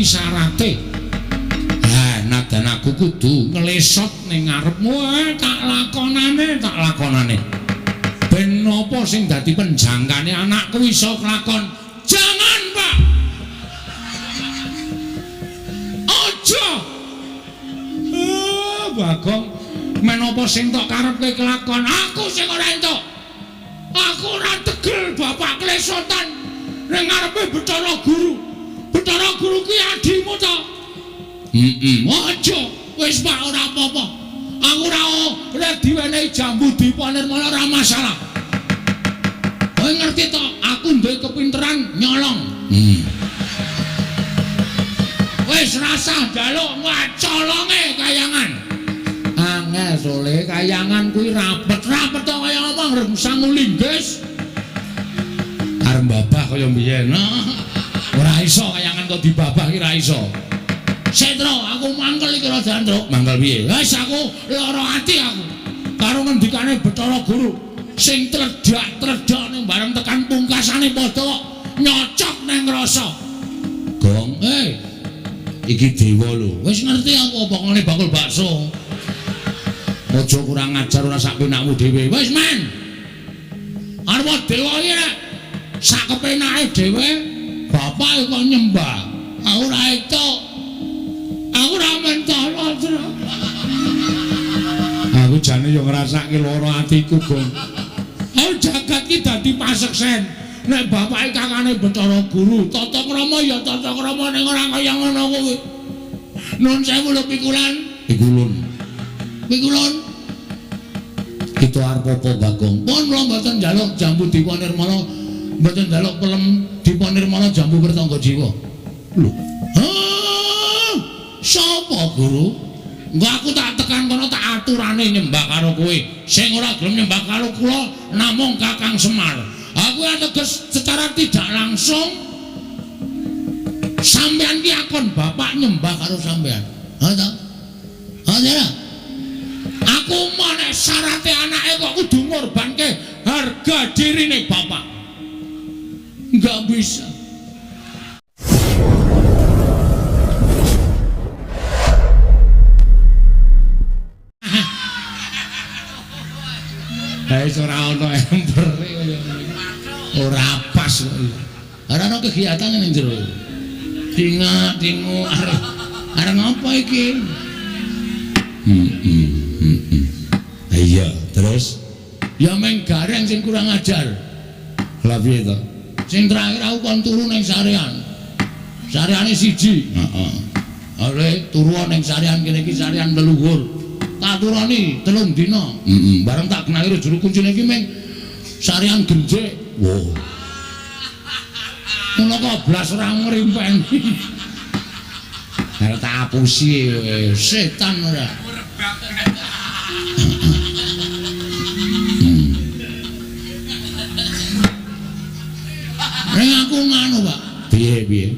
dadi syarate. Ha, nadan aku kudu nglesot ning ngarepmu tak lakonane. Ben napa sing dadi penjangkane anakku iso kelakon? Jangan, Pak. Aja. Bagong, menapa sing tok karepke kelakon? Aku sing ora entuk. Aku ora tegel bapak klesotan ning ngarepe Bathara Guru. Bathara Guru kuwi adimu to? Aja. Wis Pak ora apa-apa. Aku ora diwenehi jambu dipanirmana ora masalah. Kowe ngerti to, aku duwe kepinteran nyolong. Wis rasah njaluk ngacolonge kayangan. Angel sole kayangan kuwi rapet to kaya apa ngrem sangu linggis. Arep babah kaya mbiyen. Ora iso kayangan kok dibabah ki ora iso. Setro, aku mangkel iki ora jandruk. Mangkel piye? Wis aku lara ati aku. Karo ngendikane Bathara Guru sing tredak ning bareng tekan pungkasane padha nyocok nang rasa. Gong, iki dewa lho. Wis ngerti aku pokokane bakul bakso. Aja kurang ajar ora sak penakmu dhewe. Wis men. Arep dewa iki nek sak kepenake dhewe bapak kok nyembah. Aku ora entuk. Aku ora mentolo. Aku jane yo ngrasake lara atiku, Gong. Aku jagat iki dadi paseksen. Nek bapake kakane Bathara Guru, tata krama ya tata krama ning ora kaya ngono kuwi. Nuwun sewu lho pikulan. Pikulun. Kita arep apa Bagong? Pun kula mboten njaluk jambu dipanirmana, mboten njaluk pelem dipanirmana jambu pertangga jiwa. Lho. Sapa Guru? Engko aku tak tekan kono tak aturane nyembah karo kowe. Sing ora gelem nyembah karo kula namung Kakang Semar. Aku ateges secara tidak langsung sampean ki akon bapak nyembah karo sampean. Ha ta? Ha ta? Aku mau nek syarate anake kok kudu ngorbanke harga dirine bapak. Enggak bisa. Wis ora ono ember ora pas kok. Ora ono kegiatan ning jero. Tingu arep ngapa iki? Iya, terus ya meng gareng sing kurang ajar. Lah piye to? Sing terakhir aku kon turu ning sarean. Sareane siji. Heeh. Are turu ning sarean kene iki sarean leluhur. Tak turani 3 dina. Bareng tak kenali juru kuncine iki meng sarean genjek. Wow. Ngono kok blas ora ngrimpeni. Arep tak apusi setan ora. Ning aku ngono, Pak. Piye?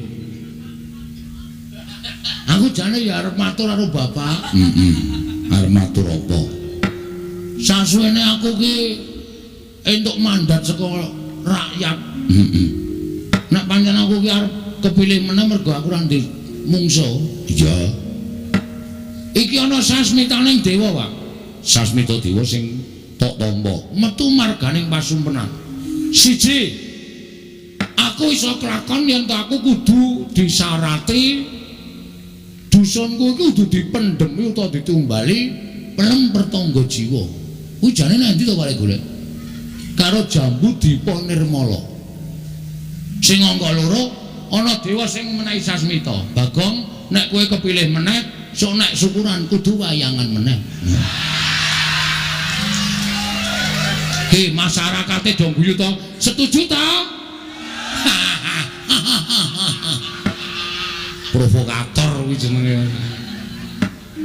Aku jane ya arep matur karo bapak. Arep matur apa? Sasuwene aku ki entuk mandat saka rakyat. Nek pancen aku ki arep kepilih meneh mergo aku ora ndek mungsu. Iya. Iki ana sasmitaning dewa, Pak. Sasmita dewa sing tok tampa metu marganing pasumpenan. Siji, aku iso kelakon yen aku kudu disarati dusunku iki kudu dipendhemi utawa ditumbali pelem pertangga jiwa. Kuwi jane nanti to kare golek. Karo jambu dipanirmala. Sing angka loro ana dewa sing menehi sasmita. Bagong, nek kowe kepilih meneh, sok nek syukuran kudu wayangan meneh. Masyarakate do guyu to? Setuju to? Provokator kuwi jenenge.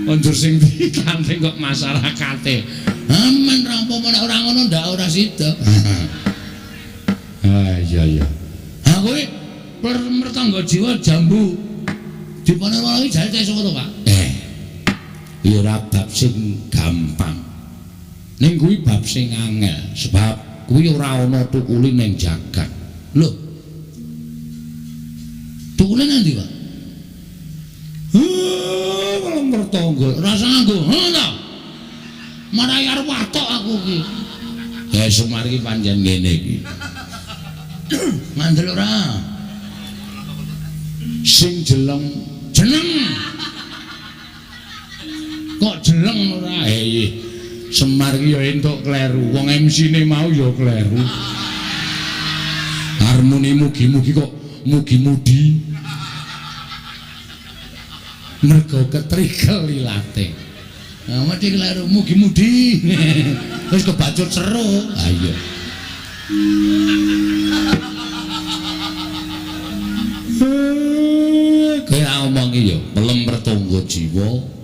Konjur sing dikandeng kok masyarakate. Aman rampo menek ora ngono ndak ora sida. Iya. Ha kowe pertangga jiwa jambu dipanirmala iki jare saka to, Pak? Ya ora bab sing gampang. Ning kuwi bab sing angel sebab kuwi ora ana tukule ning jagat. Lho. Tukule nanti, Pak? Belum bertonggo, rasa nganggo, ta? Marai arep watok aku iki. Semar iki pancen ngene iki. Mandel ora. Sing jeneng kok jeleng ora Semar ki ya entuk kleru wong MC-ne mau ya kleru harmoni mugi-mugi kok mugi-mudi mergo ketrikel ilate mesti kleru mugi-mudi wis kebacut seru ayo kaya omong iki ya pelem pertangga jiwa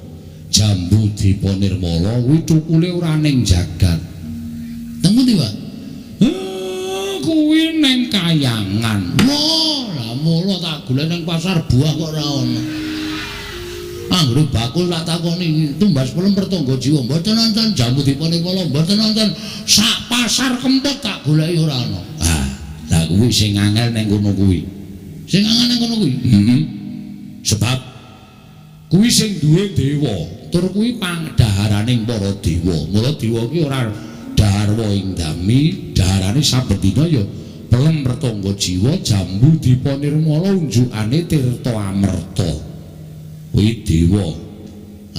jambu dipa nirmala kuwi cukule ora ning jagat. Nang ndi, Pak? Kuwi ning Kayangan. Lah mula tak golek ning pasar buah kok ora ono. Anggere bakul tak takoni tumbas pelem pertangga jiwa mboten wonten jambu dipa nirmala mboten wonten sak pasar kempot tak goleki ora ono. Lah kuwi sing angel ning kono kuwi. Sing angel ning kono kuwi. Sebab kuwi sing duwe dewa tur kuwi pangdaharaning para dewa mula dewa ki ora darwa ing dami daharane saben dina ya pelem pertangga jiwa jambu dipa nirmala unjukane tirta amerta kuwi dewa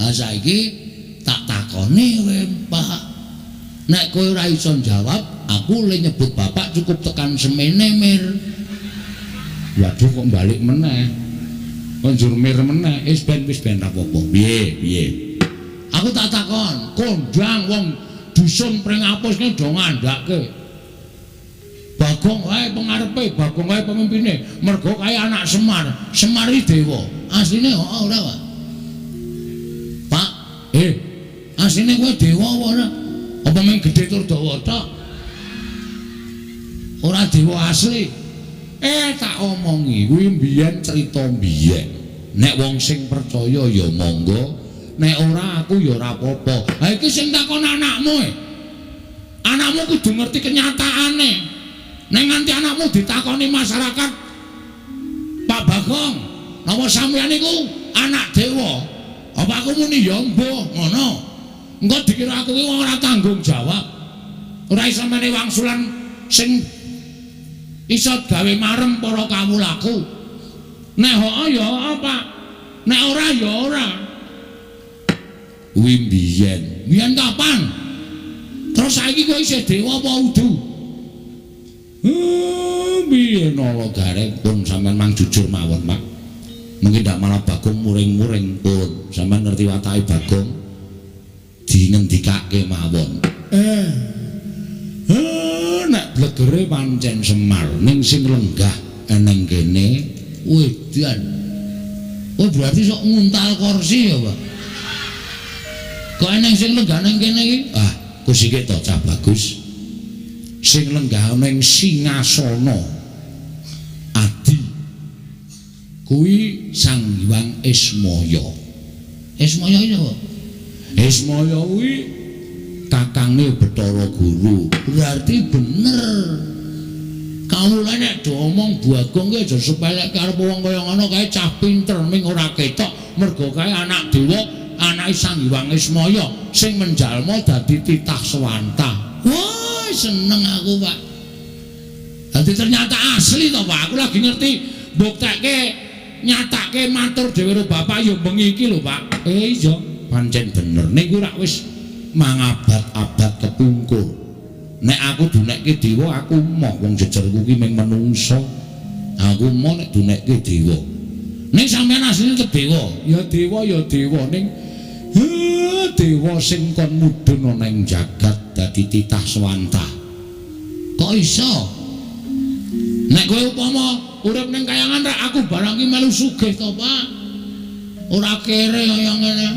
saiki tak takoni kowe Pak nek kowe ora iso jawab aku le nyebut bapak cukup tekan semene mir waduh kok balik meneh konjur mir meneh wis ben apa-apa piye aku tak takon kondang wong dusun pring apusne do ngandhake Bagong wae pengarepe Bagong wae pemimpine mergo kaya anak Semar iki dewa asline ora Pak asline kowe dewa apa ora apa mung gedhe tur dawa tok ora dewa asli tak omongi kuwi mbiyen cerita mbiyen nek wong sing percaya ya monggo nek ora aku ya ora apa-apa ha iki sing takon anakmu anakmu kudu ngerti kenyataane nek nganti anakmu ditakoni masyarakat Pak Bagong napa sampeyan iku anak dewa apa aku muni ya mbuh ngono engko dikira aku iki ora tanggung jawab ora iso mene wangsulan sing iso gawe marem para kawulaku nek ya apa nek ora ya ora kuwi mbiyen kapan terus saiki kowe isih dewa apa udu mbiyen ala gareng pun sampean mang jujur mawon Pak mungkin ndak malah Bagong muring-muring pun sampean ngerti watake Bagong dingendikake mawon nek blegere pancen Semar ning sing lenggah eneng kene wedan berarti sok nguntal kursi ya Pak kok eneng sing lenggah ning kene iki kusike to cah bagus sing lenggah ning singasana adi kuwi Sang Hyang Ismaya iki apa Ismaya kuwi kakange Bathara Guru berarti bener kawula nek do omong Bagong ki aja sepelek karo wong kaya ngono kae cah pinter ming ora ketok mergo kae anak dewa anake Sang Hyang Ismaya sing menjalma dadi titah swanta wah seneng aku Pak dadi ternyata asli to Pak aku lagi ngerti buktekke nyatake matur dhewe karo bapak ya bengi iki lho Pak iya pancen bener niku rak wis mangabad-abad kepungkur nek aku dunekke dewa aku moh wong jejerku ki mung menungso aku moh nek dunekke dewa ning sampeyan asline dewa ya dewa ning dewa sing kon mudhun ana ing jagat dadi titah swanta kok iso nek kowe upama urip ning Kayangan rek aku barang ki melu sugih to Pak ora kere kaya ngene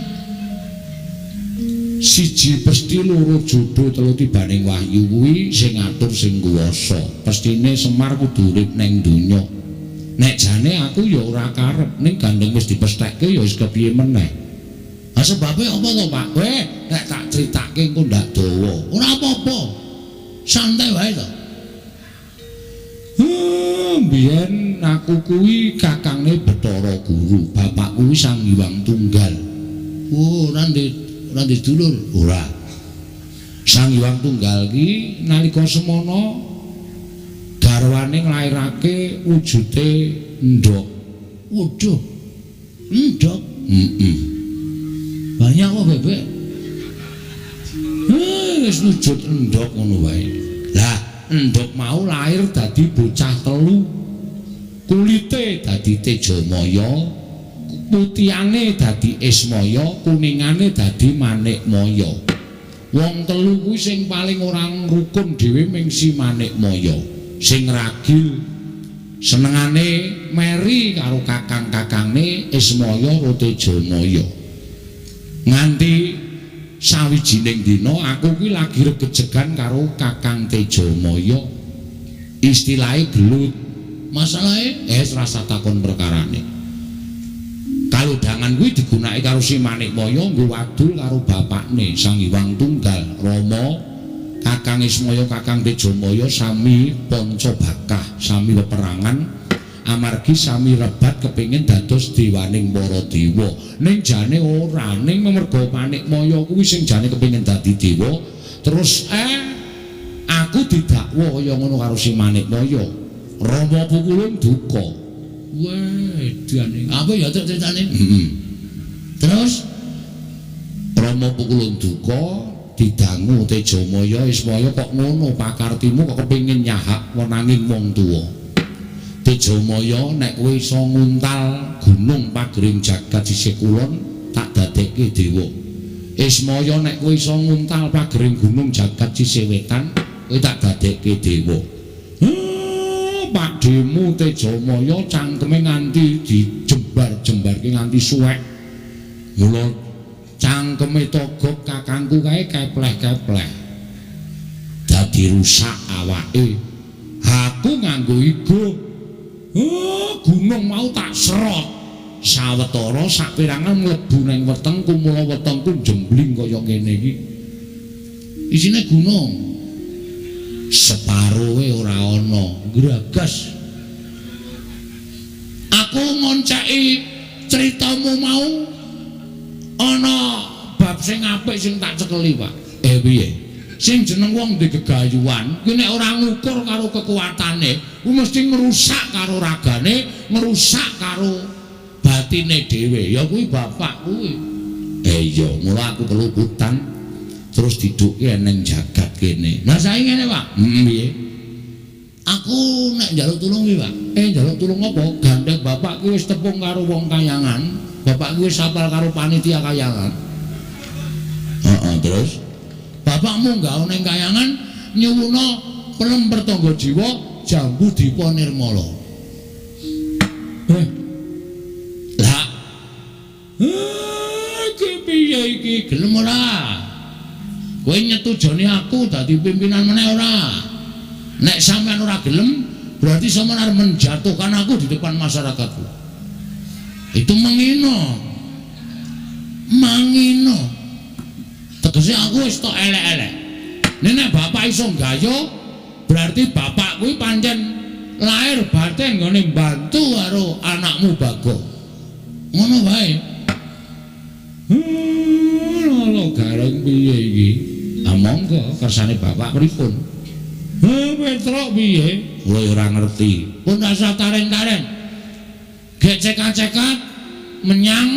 siji pesti loro jodoh telu tibaning wahyu kuwi sing ngatur sing kuwasa pestine Semar kudu urip ning donya nek jane aku ya ora karep ning gandeng wis dipestekke ya wis kepiye meneh sebabe apa to Pak kowe nek tak critake engko ndak dawa ora apa-apa santai wae to Mbiyen aku kuwi kakange Bathara Guru, bapak kuwi Sang Hyang Tunggal. Oh, ora ndek dulur. Ora. Sang Hyang Tunggal ki nalika semana garwane nglairake wujude ndok. Waduh. Ndok. Banyak kok bebek. Wis wujud ndok ngono wae. Lah, ndok mau lahir dadi bocah telu. Kulite dadi Tejamaya, putiane dadi Ismaya, kuningane dadi Manikmaya. Wong telu kuwi sing paling ora rukun dhewe ming si Manikmaya. Sing ragil senengane meri karo kakang-kakange Ismaya karo Tejamaya. Nganti sawijining dina aku kuwi lagi regejegan karo Kakang Tejamaya. Istilahe gelut. Masalahe rasa takon perkarane. Kalodhangan kuwi digunakake karo si Manikmaya nggo wadul karo bapakne Sang Hyang Tunggal, Rama. Kakang Ismaya, Kakang Tejamaya sami panca bakah, sami peperangan amargi sami rebat kepingin dados dewaning para dewa. Ning jane ora, ning merga Manikmaya kuwi sing jane kepingin dadi dewa. Terus aku didakwa kaya ngono karo si Manikmaya. Rama pukulun duka. Wah, diane. Apa ya ceritane? Terus Rama pukulun duka didangu Tejamaya, Ismaya kok ngono pakartimu kok kepengin nyahak wenanging wong tuwa. Tejamaya nek kowe iso nguntal gunung pagering jagat sisih kulon tak dadekke dewa. Ismaya nek kowe iso nguntal pagering gunung jagat sisih wetan kowe tak dadekke dewa. Pakdemu Tejamaya cangkeme nganti dijembar-jembarke nganti suwek. Mula cangkeme Togog kakangku kae kepleh-kepleh. Dadi rusak awake. Aku nganggo igo. Gunung mau tak serot. Sawetara saperangan mlebu ning weteng kumula wetengku jembling kaya ngene iki. Isine gunung. Separuhe ora ana, gragas. Aku ngonceki critamu mau ana bab sing apik sing tak cekeli, Pak. Piye? Sing jeneng wong ndek gegayuhan, kuwi nek ora ngukur karo kekuatane, kuwi mesti ngrusak karo ragane, ngrusak karo batine dhewe. Ya kuwi bapak kuwi. Iya, mula aku keluputan. Terus diduke ning jagat kene. Lah saiki ngene, Pak. Piye? Aku nek njaluk tulung iki, Pak. Njaluk tulung apa? Gandeng bapak ki wis tepung karo wong kayangan. Bapak ki wis sapal karo panitia kayangan. Terus bapakmu gawe ning kayangan nyuwuna pelem pertangga jiwa jambu dipa nirmala. Lah. Iki piye iki gelem ora? Kowe nyetujoni aku dadi pimpinan meneh ora? Nek sampean ora gelem, berarti sampean arep menjatuhkan aku di depan masyarakatku. Itu menghina. Manghina. Tegese aku wis tok elek-elek. Nek bapak iso gayo, berarti bapak kuwi pancen lahir batin nggone bantu karo anakmu Bagong. Ngono wae. Lho gareng piye iki? Monggo kersane bapak pripun? Petruk piye? Kowe ora ngerti. Pun rasa taren-taren. Gek cekat-cekat menyang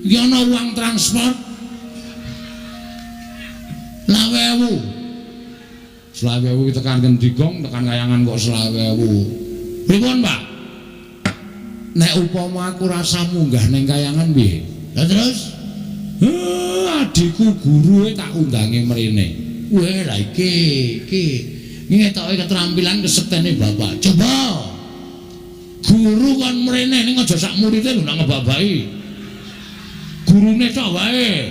iki ana uang transport. Lawewu. Selawewu tekan Kendhigong, tekan Kayangan kok selawewu. Pripun, Pak? Nek upama aku rasa munggah ning Kayangan piye? Lah terus adikku guru tak undangi mrene. Wah lah iki ngetoke keterampilan kesektene bapak. Coba guru kan mrene ning aja sak murite lho nak ngebabaki. Gurune tok wae.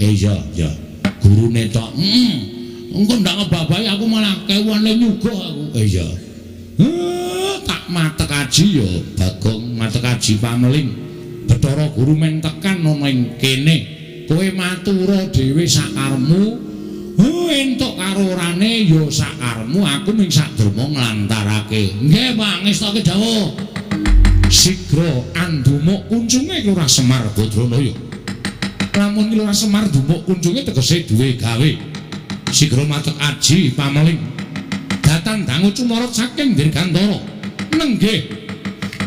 Iya, gurune tok. Engko ndak ngebabaki aku malah kewane nyuga aku. Iya. Tak matek aji ya Bagong, matek aji pameling. Bathara Guru men tekan ana ing kene. Kowe matura dhewe sakarepmu. entuk karo orane ya sakarmu aku ming sadurma nglantarake. Nggih Pak ngestoke dawuh. Sigra andumuk kuncunge Lurah Semar Badranaya. Lamun Lurah Semar ndumuk kuncunge tegese duwe gawe. Sigra matek aji pameling. Datang dangu cumorot saking Dirgantara. Nenggih.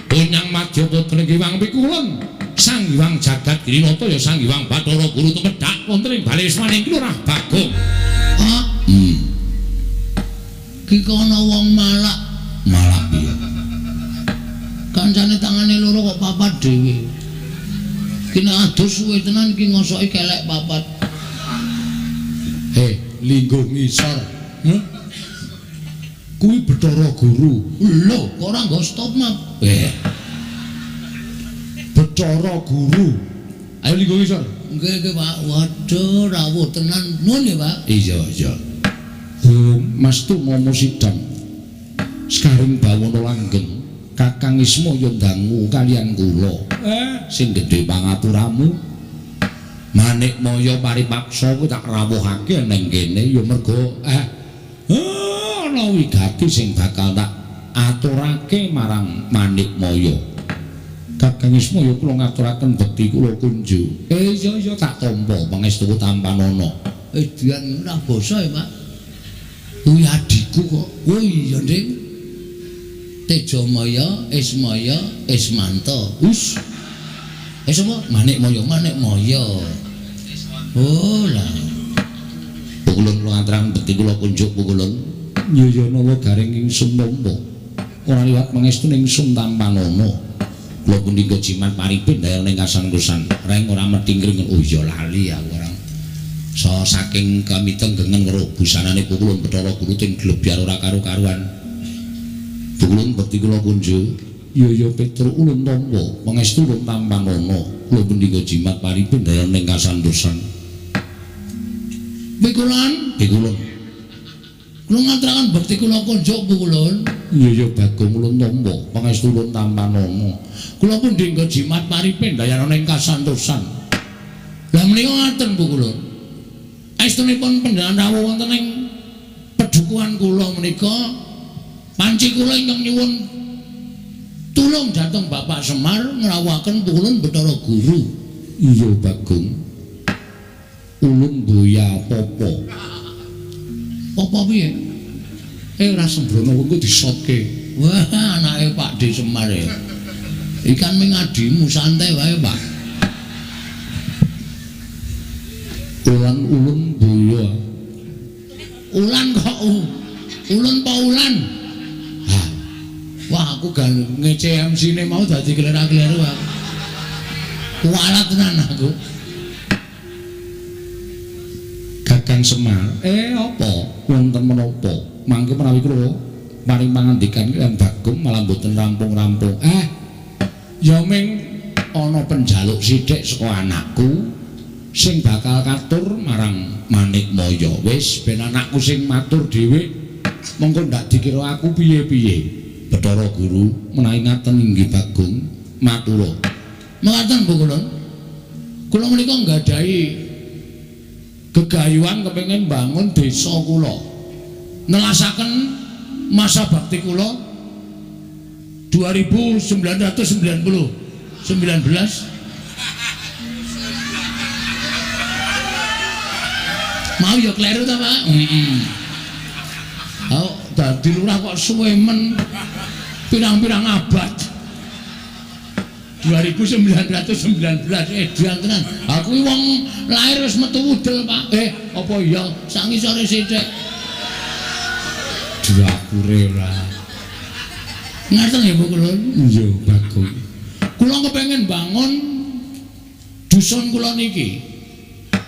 Punyang Madya Putra Hyang Pikulun. Sang Hyang Jagat Girinata ya Sang Hyang Bathara Guru tumedhak wonten ing baliswaning Lurah Bagong. Ah. Ki kono wong malak. Malak piye? Kancane tangane loro kok papat dhewe. Ki nek adus suwe tenan ki ngosoki kelek papat. Linggo ngisor. Kuwi Bathara Guru. Lho, kok ora nggo stop map. Bathara Guru. Ayo linggo ngisor. Nggih Pak. Waduh, rawuh tenan. Nuwun ya Pak. Iya. Mas tu ngomong sidang. Sekaring bawana langgeng. Kakang Ismaya ndangu kalian kula. Sing gedhe pangapuramu. Manikmaya paripaksa kuwi tak rawuhake ning kene ya mergo ana wigati sing bakal tak aturake marang Manikmaya. Kakang Ismaya kula ngaturaken bekti kula kunju. Iya tak tampa pangestu tampanana. Dian ora basa ya, Pak. Kuwi adikku kok. Oh iya, Nding. Tejamaya, Ismaya, Ismanta. Wis. Apa? Manikmaya. Oh lah. Pukulun kula ngaturaken bekti kula kunjuk pukulun. Ya nawa garing ingsun nampa. Ora liwat pangestu ning ingsun tampanana. Kula punika jimat paripin daya ning kasan-kusan. Reng ora metingring. Oh iya lali aku ora. So saking kamiteng gengen weruh busanane pukulun Bathara Guru ting glebyar ora karo-karuan. Pukulun bekti kula kunjuk. Ya Petro ulun tampa pangestu ulun tampanana. Kula punika jimat paripin daya ning kasan-kusan. Pikulun. Kula ngaturaken bekti kula kunjuk pukulun. Iya Bagong ulun tampa pangestu ulun tampanana. Kula pun dinggo jimat paripin dayana ing kasantosan. Lah menika ngaten pukulun. Estunipun panjenengan rawuh wonten ing pedukuhan kula menika panci kula ingkang nyuwun tulung dhateng Bapak Semar ngrawuhaken pukulun Bathara Guru. Iya Bagong. Ulun boya apa-apa. Apa piye? Ora sembrono wong ku disotke. Wah, anake Pak D Semar ya. Ikan mengadimu santai wae, Pak. Ulun boya. Ulan kok ulun pa ulan. Hah. Wah, aku gak ngece MC-ne mau dadi klerak-kleru aku. Kualat tenan aku. Kakang Semar, apa? Wonten menapa? Mangke menawi kula paring pangandikan kaliyan Bagong malah mboten rampung-rampung. Ya ming ana penjaluk sithik saka anakku sing bakal katur marang Manikmaya. Wis ben anakku sing matur dhewe mongko ndak dikira aku piye-piye. Bathara Guru menawi ngaten inggih Bagong matura. Mekaten Bu kula. Kula menika nggadahi gegayuhan kepengin bangun desa kula. Nelasaken masa bakti kula 1919 mau ya kleru ta Pak? Dadi lurah kok suwe men pirang-pirang abad 1919 edan tenan. Aku wong lahir wis metu wudel Pak. Apa iya sak ngisore sithik. Dapure ora. Ngaten ya Bu kula. Iya Bagong. Kula kepengin bangun dusun kula niki.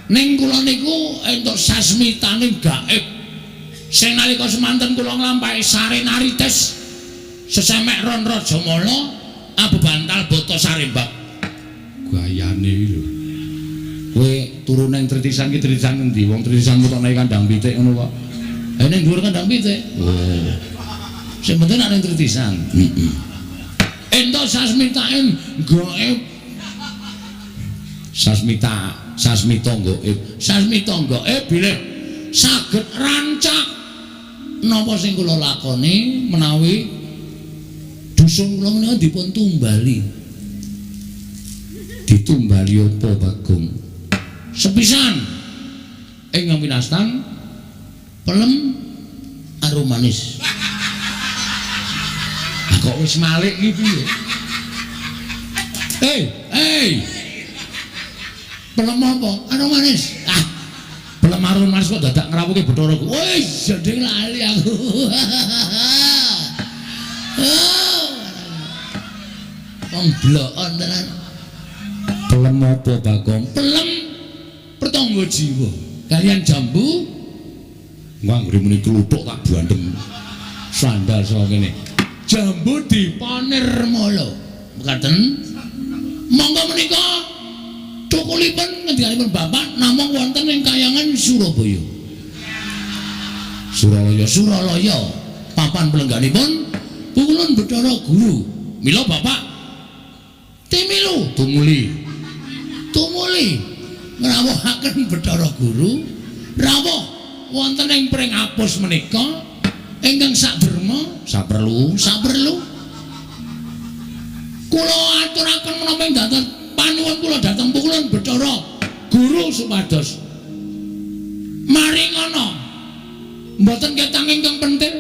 Ning kula niku entuk sasmitane gaib. Sing nalika semanten kula nglampahi sare narites sesemek ron Rajamala abebantal boto sarembak. Gayane lho. Kowe turu ning Tritisan ki Tritisan endi? Wong Tritisan mutone kandang pitik ngono kok. Ning dhuwur kandang pitik. Oh. Sing penting nek ning Tritisan. Entuk sasmitain gaib. Sasmita gaib bilih saged rancak napa sing kula lakoni menawi dusun kula menika dipun tumbali. Ditumbali apa Bagong? Sepisan ing winastan pelem arum manis. Kok wis malik iki piye? Pelem apa? Arum manis. Pelem arum manis kok dadak ngrawuhke Batharaku. Wis jendeng lali aku. Wong blokon tenan. Pelem apa Bagong? Pelem pertangga jiwa. Kalian jambu nganggre muni kluthuk tak bandem. Sandal saka kene. Jambu dipanirmala. Mekaten. Monggo menika cukulipun ngendikanipun Bapak namung wonten ing Kayangan Surabaya. Suralaya. Papan pelengganipun Pukulun Bathara Guru. Mila Bapak timilu tumuli ngrawuhaken Bathara Guru rawuh wonten ing pring apus menika ingkang saderma saperlu kula aturaken menapa dhateng panuwun kula dhateng Pukulun Bathara Guru supados maringana mboten ketang ingkang pentil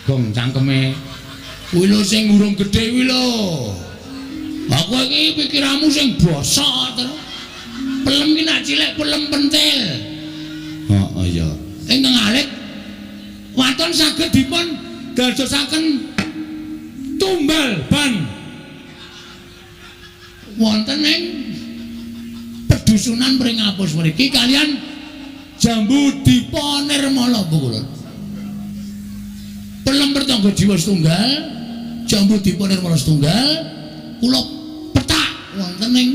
gong cangkeme kuwi lho sing urung gedhe kuwi lho. Aku iki pikiranmu sing bosok terus. Pelem ki nak cilik pelem pentil. Heeh ya. Ingkang alit waton saged dipun dadosaken tumbal ban. Wonten ing pedusunan pring apus mriki kalian jambu dipanirmala Pukulun. Pelem pertangga jiwa setunggal, jambu dipanirmala setunggal, kula petak wonten ing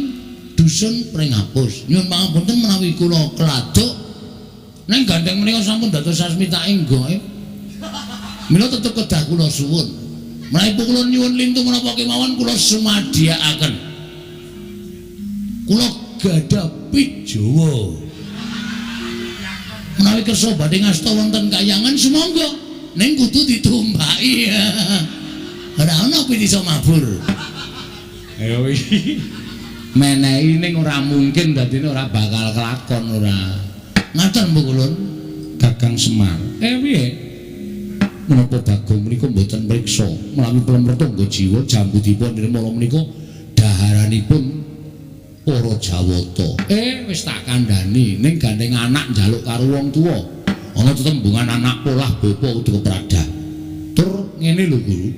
dusun pring apus. Nyuwun pangapunten menawi kula keladuk ning gandeng menika sampun dados sasmitaing gaib. Mila tetep kedah kula suwun. Menawi Pukulun nyuwun lintu menapa kemawon kula sumadyakaken. Kula gadah pijawa. Menawi kersa badhe ngasta wonten Kayangan sumangga ning kudu ditumbaki. Ora ana pitisa mabur. Ayo iki menehi ning ora mungkin dadine ora bakal kelakon ora. Ngaten Pukulun Gagang Semar. Piye? Menapa Bagong menika mboten mriksa menawi pelem pertangga jiwa jambu dipun nirmala menika daharanipun para Jawata. Wis tak kandhani ning gandeng anak njaluk karo wong tuwa. Ana tetembungan anak polah bapa kudu kepradah. Tur ngene lho Guru.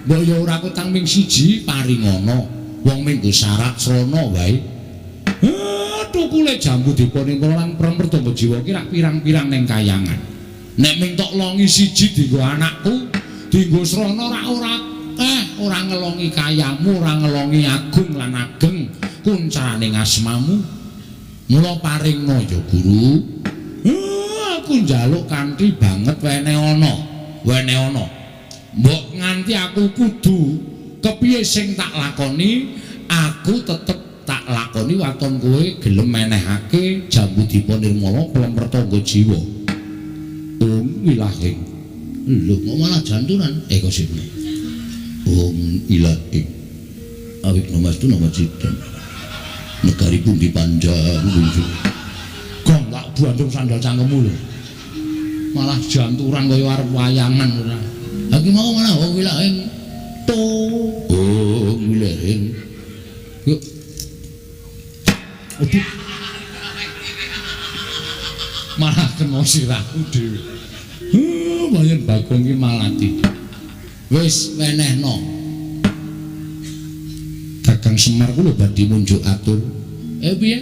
Mbok ya ora ketang ming siji paringana. Wong minggu syarat srana wae. Tukule jambu dipunipun lan pertangga jiwa ki rak pirang-pirang ning Kayangan. Nek ming tok longi siji dienggo anakku, dienggo srana ora ngelongi kayamu, ora ngelongi agung lan ageng kuncaraning asmamu. Mula paringna ya Guru. Aku njaluk kanthi banget wene ana. Mbok nganti aku kudu kepiye sing tak lakoni, aku tetep tak lakoni waton kowe gelem menehake jambu dipunirmala pelem pertangga jiwa. Ilahing. Lho kok malah jantunan ekosipne. Ilahing. Awik namastu nama cidem. Negari pun dipandang wujud. Gong tak bandung sandal cangkemmu lho. Malah janturan kaya arep wayangan ora. Ha ki mau mana ilahing. Ilahing. Yuk. Aduh. Malah kena sirahku dhewe. Bayan Bagong ki malati. Wis wenehno. Gagang Semar kula badhe munjuk atur. Piye?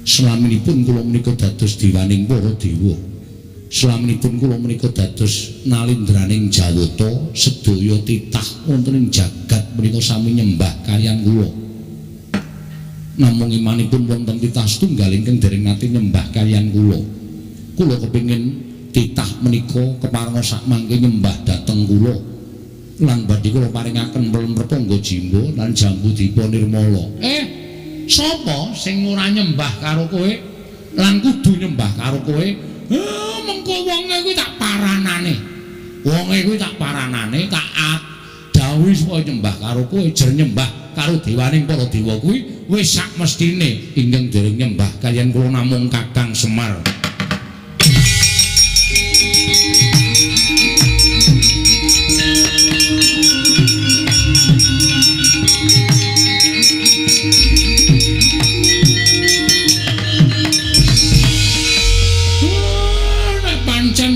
Slaminipun kula menika dados diwaning para dewa. Slaminipun kula menika dados nalindraning Jawata, sedaya titah wonten ing jagat menika sami nyembah kaliyan kula. Namung imanipun wonten titah setunggal ingkang dereng nate nyembah kaliyan kula. Kula kepingin titah menika keparenga sak mangke nyembah dhateng kula. Lan badhe kula paringaken pelem pertangga jiwa lan jambu dipunirmala. Sapa sing ora nyembah karo kowe? lan kudu nyembah karo kowe. Mengko wonge kuwi tak paranane. Wonge kuwi tak paranane, tak dawuhi supaya nyembah karo kowe, jer nyembah karo dewaning para dewa kuwi wis sak mestine. Ingkang dereng nyembah kaliyan kula namung Kakang Semar.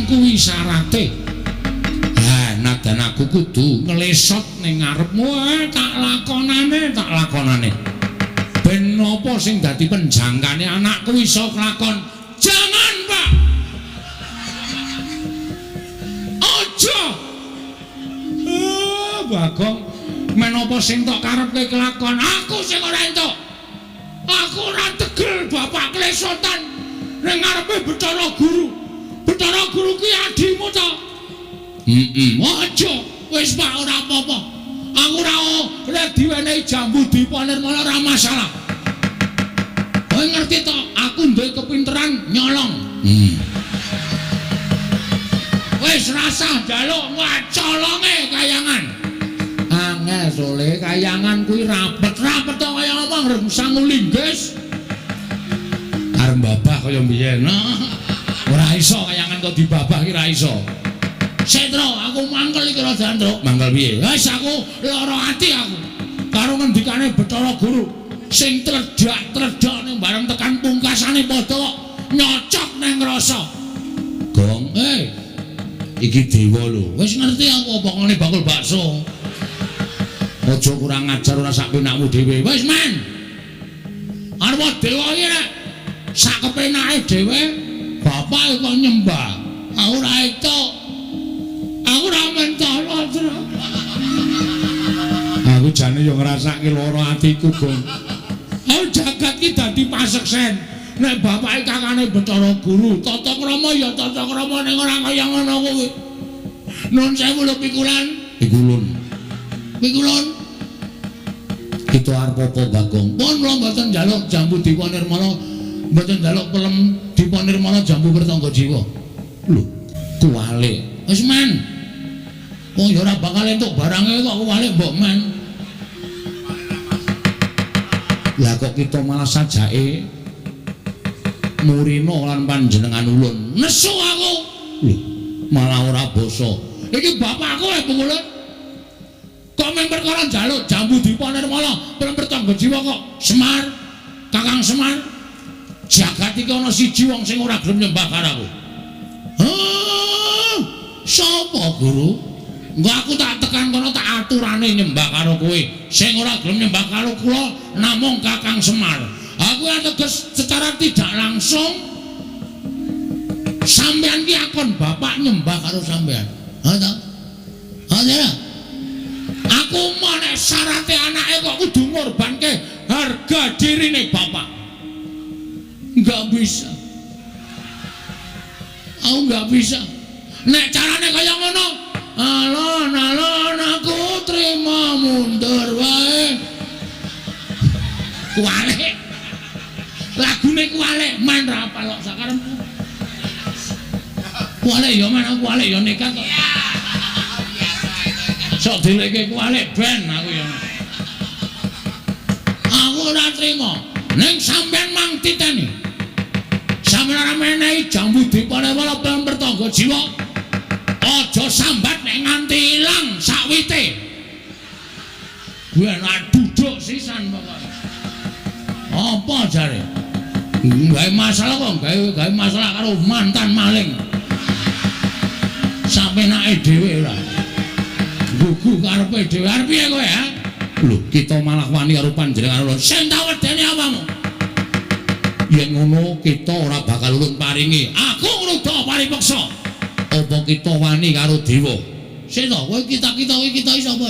Kuwi syarate. Nadan aku kudu nglesot ning ngarepmu tak lakonane. Ben napa sing dadi penjangkane anakku iso kelakon. Jangan, Pak. Aja. Bagong, menapa sing tok karepke kelakon? Aku sing ora entuk. Aku ora tegel bapak klesotan ning ngarepe Bathara Guru. Bathara Guru kuwi adimu to? Aja. Wis Pak ora apa-apa. Aku ora diwenehi jambu dipanirmala ora masalah. Kowe ngerti to? Aku duwe kepinteran nyolong. Wis rasa njaluk wacolonge kayangan. Angel sole kayangan kuwi rapet-rapet to kaya apa ngrem sangu linggis. Arep babah kaya mbiyen. Ora iso kayangan kok dibabah ki ora iso. Setro, aku mangkel iki ora dandruk. Mangkel piye? Wis aku lara ati aku. Karo ngendikane Bathara Guru sing tredak ning bareng tekan pungkasane padha nyocok ning rasa. Gong, iki dewa lho. Wis ngerti aku apa ngene bakul bakso. Aja kurang ajar ora sak penakmu dhewe. Wis men. Arep dewa iki nek sak kepenake dhewe bapak kok nyembah. Aku ora entuk. Aku ora mentolo. Aku jane yo ngrasake lara atiku, Gong. Aku jagat iki dadi paseksen. Nek bapake kakane Bathara Guru, tata krama ya tata krama ning ora kaya ngono kuwi. Nun sewu lho pikulan. Pikulun. Kita arep apa, Bagong? Pun kula mboten njaluk jambu Dewa Nirmala, mboten njaluk pelem Dewa Nirmala jambu pertangga jiwa. Lho, kuwalik. Wis men. Wong ya ora bakal entuk barange kok kuwalik mbok men. Lah kok kita malah sajake murina lan panjenengan ulun. Nesu aku. Lho, malah ora basa. Iki bapakku Bungulun. Kok mung perkara njaluk jambu Dewa Nirmala pelem pertangga jiwa kok Semar, Kakang Semar. Jagat iki ana siji wong sing ora gelem nyembah karo aku. Sapa, Guru? Engko aku tak tekan kono tak aturane nyembah karo kowe. Sing ora gelem nyembah karo kula namung Kakang Semar. Aku ateges secara tidak langsung sampean ki akon bapak nyembah karo sampean. Ha ta? Ha ta? Aku mau nek syarate anake kok kudu ngorbanke harga dirine bapak. Enggak bisa. Aku enggak bisa. Nek carane kaya ngono, alon aku terima mundur wae. Kuwalik. Lagune kuwalik main ra apal kok sakarepku. Kuwalik ya men aku kuwalik ya nekat kok. Sok dileke kuwalik ben aku ya. Aku ora trima. Ning sampean mang titeni. Sampeyan ora menehi jambu Dewa Nirmala pelem pertangga jiwa. Aja sambat nek nganti ilang sakwite. Gue nek duduk sisan pokoke. Apa jare? Gawe masalah kok, gawe masalah karo mantan maling. Sampenake dhewe ora. Gugu karepe dhewe. Arep piye kowe ha? Lho, kita malah wani karo panjenengan lho. Sing tak wedeni apamu? Yen ngono kita ora bakal ulun paringi. Aku ngruda paripeksa. Apa kita wani karo dewa? Sik to, kowe kita iki sapa?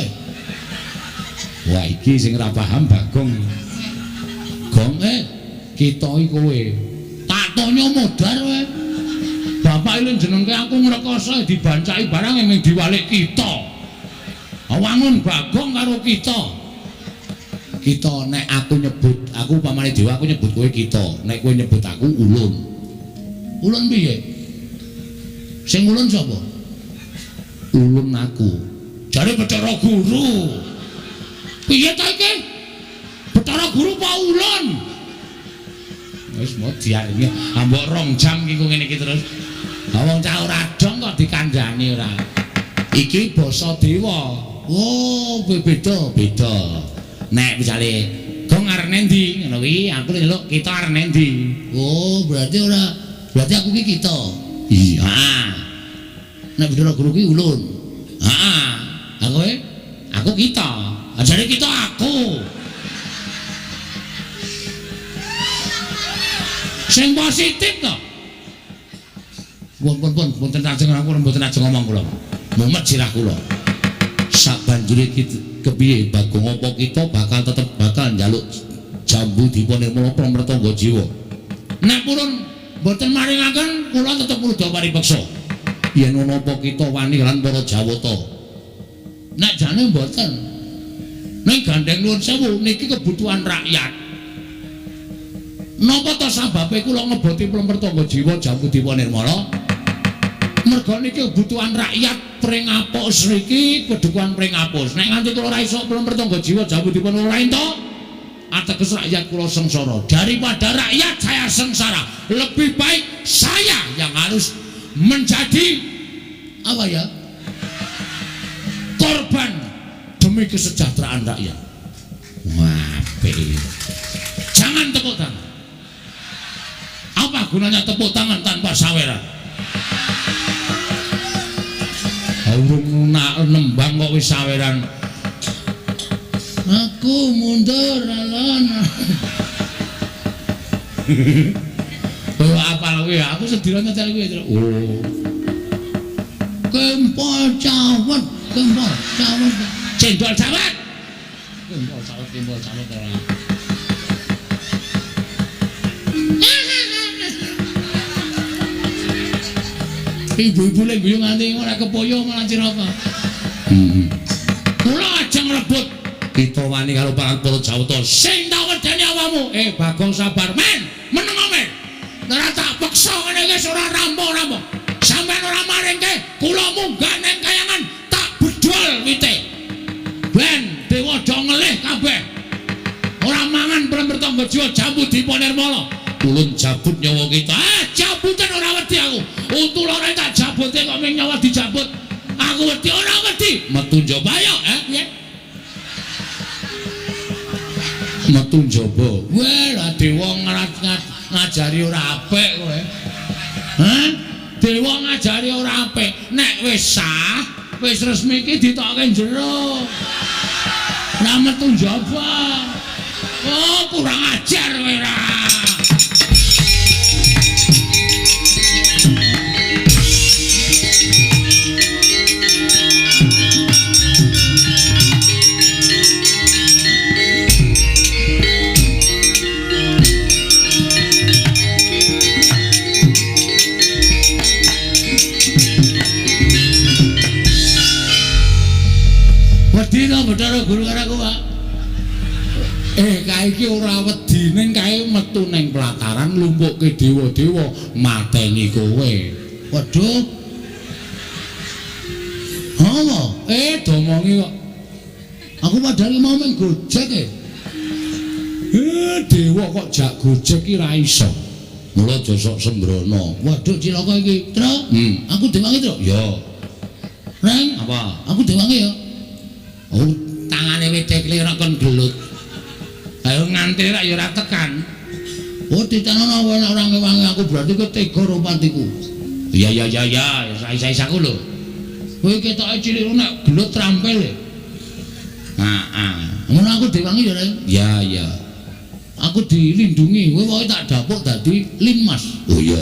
Wah, iki sing ora paham Bagong. Gong kita iki kowe. Tak tanya modar kowe. Bapak iki jenengke aku ngrekoso dibancaki barang ning diwalik kita. Awangun Bagong karo kita. kita nek aku nyebut aku pamane dewa aku nyebut kowe kita nek kowe nyebut aku ulun. Ulun piye? Sing ulun sapa? Ulun aku. Jare Bathara Guru. Piye ta iki? Bathara Guru apa ulun? Wis mau diarani ambok 2 jam iki kok ngene iki terus. Wong cah ora dong kok dikandhani ora. Iki basa dewa. Oh, beda. Nek misale gong arene ndi ngono kuwi aku nyeluk kita arene ndi. Oh, berarti aku ki kita. Iya. Nek Bathara Guru ki ulun. Heeh. Aku kita. Ajare kita aku. Sing positif to. Pun mboten ajeng aku mboten ajeng ngomong kula. Mumet sirah kula. Sabanjure kepiye Bagong apa kita bakal njaluk jambu dipunirmala pramrtangga jiwa. Nek purun mboten maringaken kula tetep mudha paripeksa. Yen ana apa kita wani lan para Jawata. Nek jane mboten. Ning gandeng nuwun sewu niki kebutuhan rakyat. Napa to sababe kula ngeboti pramrtangga jiwa jambu dipunirmala? Mergo niki kebutuhan rakyat pring apus niki kedukuhan pring apus. Nek nganti kula ora iso pramrtangga jiwa jambu dipunirmala ento ateges rakyat kula sengsara. Daripada rakyat saya sengsara, lebih baik saya yang harus menjadi apa ya? Korban demi kesejahteraan rakyat. Wah, jangan tepuk tangan. Apa gunanya tepuk tangan tanpa saweran? Urung nembang kok wis saweran. Aku mundur alon. Oh, apal kuwi aku sedira nyetel kuwi. Oh. Kempol cawet. Cendol cawet. Kempol cawet ora. Ibu-ibu lek guyu nganti ora kepoyo malah ciraka. Kula ajeng rebut kita wani karo para Jawata sing tak wedeni awakmu. Bagong sabar men, meneng men. Ora tak peksa ngene wis ora rampo-rampo. Sampeyan ora maringke kula munggah ning kayangan tak bedol wite. Ben dewa do ngelih kabeh. Ora mangan pramrtangga jiwa jambu dipunirmala. Ulun jabut nyawa kita. Jabutan ora wedi aku. Untul ora tak jabute kok ming nyawa dijabut. Aku wedi ora wedi. Metu njaba yo, piye? Metu njaba. Weh, lah dewa ngajari ora apik kowe. Hah? Dewa ngajari ora apik. Nek wis sah, wis resmi iki ditokke jero. Ora metu njaba. Oh, kurang ajar kowe ra. Dina Bathara Guru karo aku, Pak. Kae iki ora wedi ning kae metu ning pelataran lumpukke dewa-dewa mateni kowe. Waduh. Apa? Domongi kok. Aku padahal mau main gojek dewa kok jak gojek ki ra iso. Mula aja sok sembrono. Waduh cilaka iki, Tru. Aku dewangi, Tru. Ya. Reng, apa? Aku dewangi ya. Oh, tangane wete klirek kon gelut. Ayo nganti rak ya ora tekan. Oh, ditanono ora ngewangi aku berarti ketega romantiku. Iya, saya-sayaku lho. Kowe ketoke cilik nek gelut trampil. Ngono aku diwangi ya, Rek? Ya. Aku dilindungi, kowe wae tak dapuk dadi linmas. Oh iya.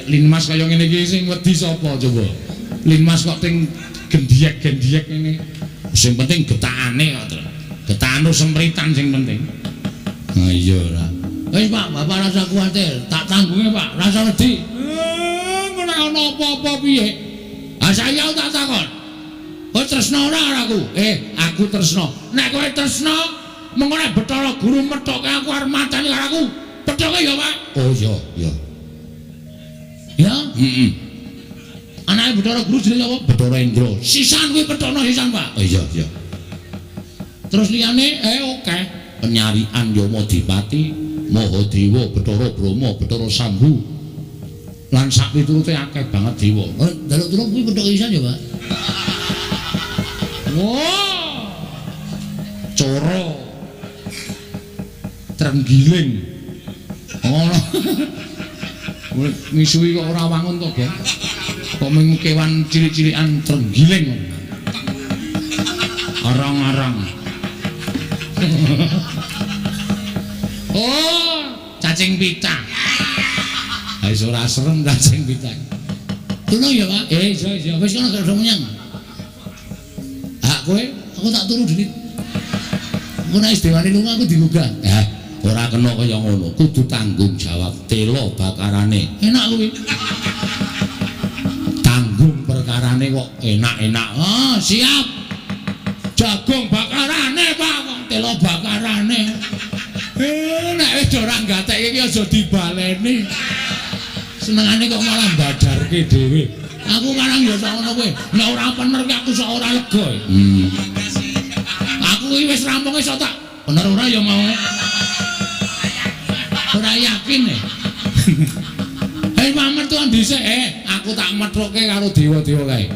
Linmas kaya ngene iki sing wedi sapa coba? Linmas kok ting gendiek-gendiek ngene. Sing penting getakane kok, Tru. Getakan sempritan sing penting. Nah iya ora. Wis Pak, Bapak rasa kuwatir, tak tanggunge Pak, rasa wedi. Nek ana apa-apa piye? Ah saya tak takon. Kok tresno ora aku. Aku tresno. Nek kowe tresno, mengko nek Bathara Guru methoke aku arep mateni karo aku. Pethoke ya, Pak. Oh iya, iya. Ya? Heeh. Anake Bathara Guru jenenge apa? Bathara Indra. Sisan kuwi pethokno sisan, Pak. Oh iya, iya. Terus liyane oke. Penyarian Yamadipati, Mahadewa, Bathara Brahma, Bathara Sambu. Lan sak piturute akeh banget dewa. Daluk tulung kuwi pedhok isan ya, Pak. Wah. Coro. Trenggiling. Ngono. Misuwi kok ora wangun to, Bang. Kok mung kewan cilik-cilikan trenggiling. Arang-arang. Oh, cacing pita. Wis ora serem cacing pita. Tulung ya, Pak? Iya. Wis kono gak menyang. Kowe, aku tak turu dhewe. Engko nek dewane lunga aku digugah. Ora kena kaya ngono, kudu tanggung jawab tela bakarane. Enak kuwi. Tanggung perkarane kok enak-enak. Siap. Jagung bakarane, Pak, kok tela bakarane. Nek wis ora gatek iki aja dibaleni. Senengane kok malah badarke dhewe. Aku karang ya sak ngono kowe. Nek ora bener ki aku sak ora lega. Aku iki wis rampung iso tak. Bener ora ya mau. Ora yakin. Pamer tuan dhisik aku tak methoke karo dewa-dewa kae.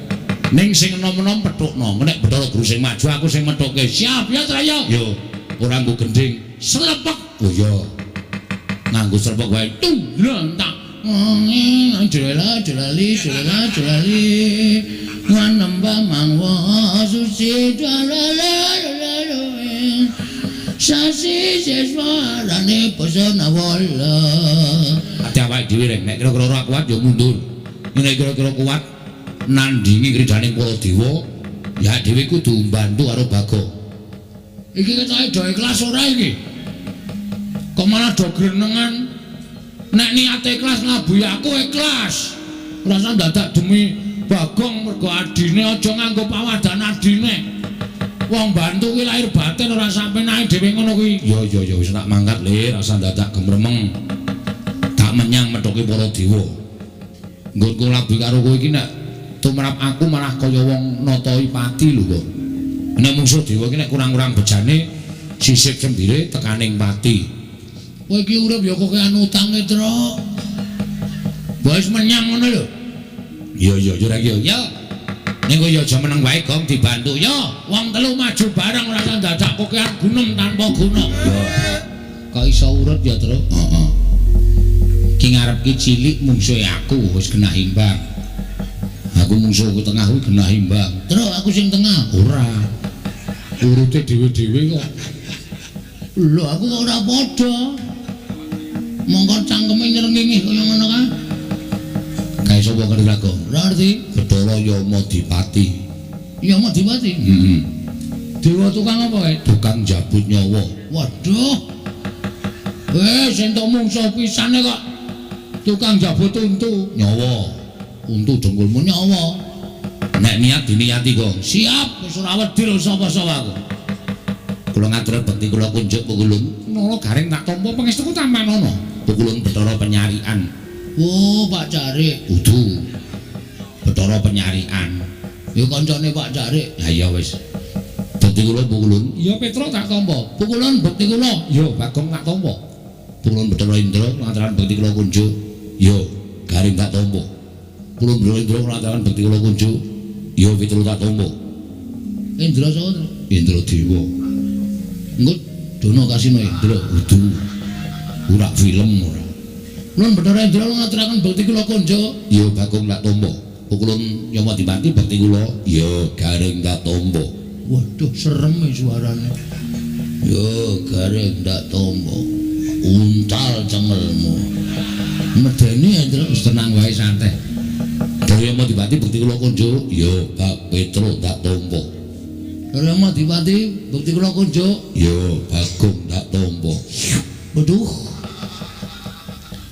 Ning sing enom-enom pethukno. Nek Bathara Guru sing maju aku sing methoke. Siap ya, Traya? Yo. Ora nggo gending. Slepek. Oh iya. Nganggo slepek wae. Tak jelali nambah mangwa suci sasi seswarane pesona wala ati awake dhewe rek nek kira-kira ora kuat ya mundur nek kira-kira kuat nandingi kridaning para dewa ya dhewe kudu mbantu karo Bagong iki ketoke do ikhlas ora iki kok malah do grenengan nek niate ikhlas ngabuhi aku ikhlas. Rasa dadak demi Bagong mergo adine aja nganggo pawadan adine. Wong bantu kuwi lahir batin ora sampe naik dhewe ngono kuwi. Ya wis tak mangkat le rasa dadak gemremeng. Tak menyang methoke para dewa. Nggonku labi karo kowe iki nek tumrap aku malah kaya wong natai pati lho kok. Nek mungsuh dewa iki nek kurang-kurang bejane sisik cembire tekaning pati. Kowe iki urip ya kok anu utange, Tru. Wis menyang ngono lho. Iya rek yo. Yo. Ning kowe yo aja meneng wae Gong dibantu. Yo, wong telu maju bareng ora usah dadak kokean gunung tanpa guna. Yo. Kok iso urut ya, Tru? Heeh. Ki ngarep ki cilik mungsuhe aku wis genah imbang. Aku mungsuhku tengah kuwi genah imbang. Tru, aku sing tengah. Ora. Urute dhewe-dhewe kok. Lho, aku kok ora padha. Monggo cangkeme nyrengenge kaya ngono kae. Kae sapa ngerti lagu? Ora ngerti. Bathara Yamadipati. Yamadipati? Heeh. Dewa tukang apa kae? Tukang jabut nyawa. Waduh. Sing tok mungsuh pisane kok tukang jabut untu nyawa. Untu dengkulmu nyawa. Nek niat diniati kok. Siap, wis ora wedi lho sapa-sapa aku. Kula ngatur bekti kula kunjuk pukulun. Nolo garing tak tampa pangestuku tamanono. Pukulun Bathara Penyarian. Oh, Pak Carik. Udu. Bathara Penyarian. Ya kancane Pak Carik. Lah iya wis. Bekti kula pukulun. Ya Petra tak tampa. Pukulun bekti kula. Ya Bagong tak tampa. Pukulun Bathara Indra ngatakan bekti kula kunjuk. Ya garing tak tampa. Pukulun Bathara Indra ngatakan bekti kula kunjuk. Ya Petra tak tampa. Indra sapa? Indra Dewa. Engko dono kasino Indra udu ora film ora. Nun Bathara Indra ngaturaken bekti kula konjo, ya Bagong tak tampa. Pukulun Yamadipati bekti kula, ya garing tak tampa. Waduh serem suarane. Ya garing tak tampa. Untal cengelmu. Medeni Indra wis tenang wae santai. Bathara Yamadipati bekti kula konjo, ya Bak Petra tak tampa. Bathara Yamadipati bekti kula konjo, ya Bagong tak tampa. Waduh.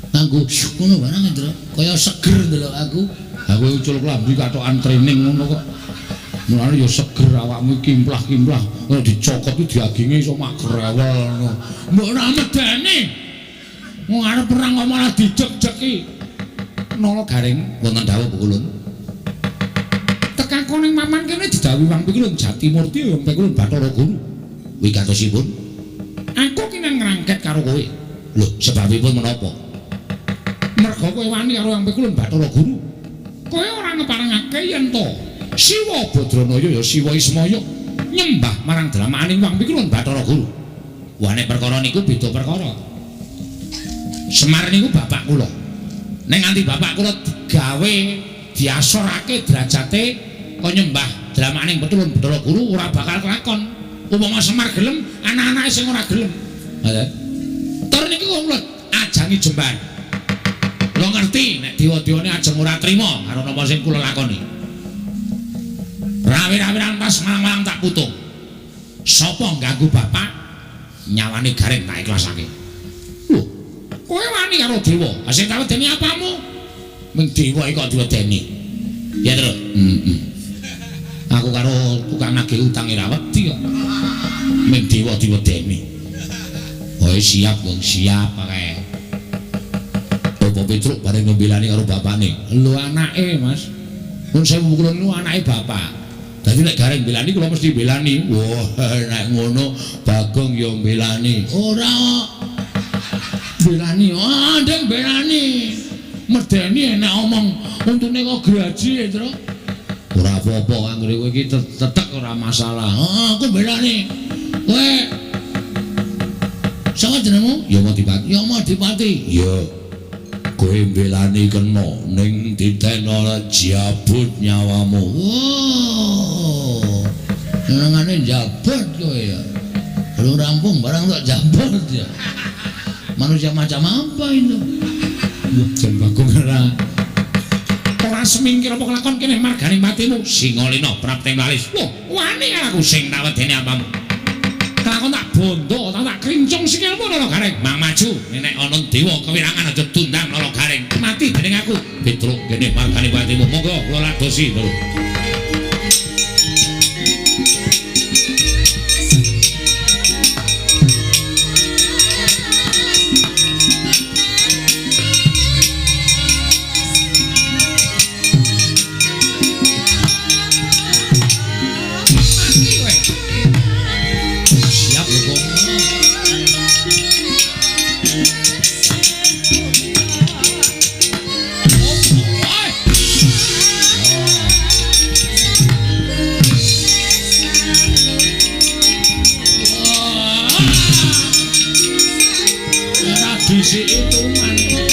Nganggo ngono barang Indra, kaya seger ndelok aku. Aku ucul klambi katokan training ngono kok. Mulane ya seger awakmu kimplah-kimplah. Ora dicokot iki daginge iso mak grewel ngono. Mbok ora medeni. Wong arep perang kok malah dijek-jeki. Nala Garing wonten dawuh Pukulun. Tekako ning Maman kene didhawuhi Wang Pikulun Jatimurti Wang Pikulun Bathara Guru. Wigatosipun aku kene ngrangket karo kowe. Lho, sebabipun menapa? Merga kowe wani karo Wang Pikulun Bathara Guru. Kowe ora ngeparengake yen to Siwa Badranaya ya Siwa Ismaya nyembah marang dramaaning Wang Pikulun Bathara Guru. Wah nek perkara niku beda perkara. Semar niku bapak kula. Nek nganti bapak kula digawe diasorake derajate kok nyembah dramaaning Pikulun Bathara Guru ora bakal kelakon. Upama Semar gelem, anak-anake sing ora gelem. Ngoten. Tur niki kula ajangi jembar. Kula ngerti nek dewa-dewane ajeng ora trima karo napa sing kula lakoni. Rawi-rawiran pas malang-malang tak putung. Sapa ganggu bapak? Nyawane Garing tak ikhlasake. Lho, kowe wani karo dewa. Ha sing tak wedeni apamu? Ming dewa iki kok diwedeni. Ya, Tru. Aku karo tukang nagih utang ora wedi kok. Ming dewa diwedeni. Oh, siap, Bang, siap kae. Bapak Petruk bareng ngebelani karo bapakne. Lho anake, Mas. Mun sewu Pukulun niku anake bapak. Dadi nek Garing belani kula mesti belani. Wah, nek ngono Bagong ya belani. Ora belani, ndeng belani. Medeni enek omong untune kok graji, Tru. Ora apa-apa anggere kowe iki tetek ora masalah. Aku belani. Kowe sapa jenengmu? Ya Madipati. Ya Madipati. Ya. Kowe belani kena ning diteno jabut nyawamu. Senengane jabut kowe ya. Belum rampung barang tak jabut ya. Manusia macam apa itu? Jan Bagong ora semingkir apa kelakon kene margane matimu Singolina prapting lalis. Wah, wani aku sing tak wedeni apamu. Kelakon tak bondo, tak krincung sikilmu Nala Garing. Mang maju, nek ana dewa kewirangan aja tundang Nala Garing. Mati dening aku. Petruk kene margane matimu. Monggo kula ladosi, Lho. Si itu mantu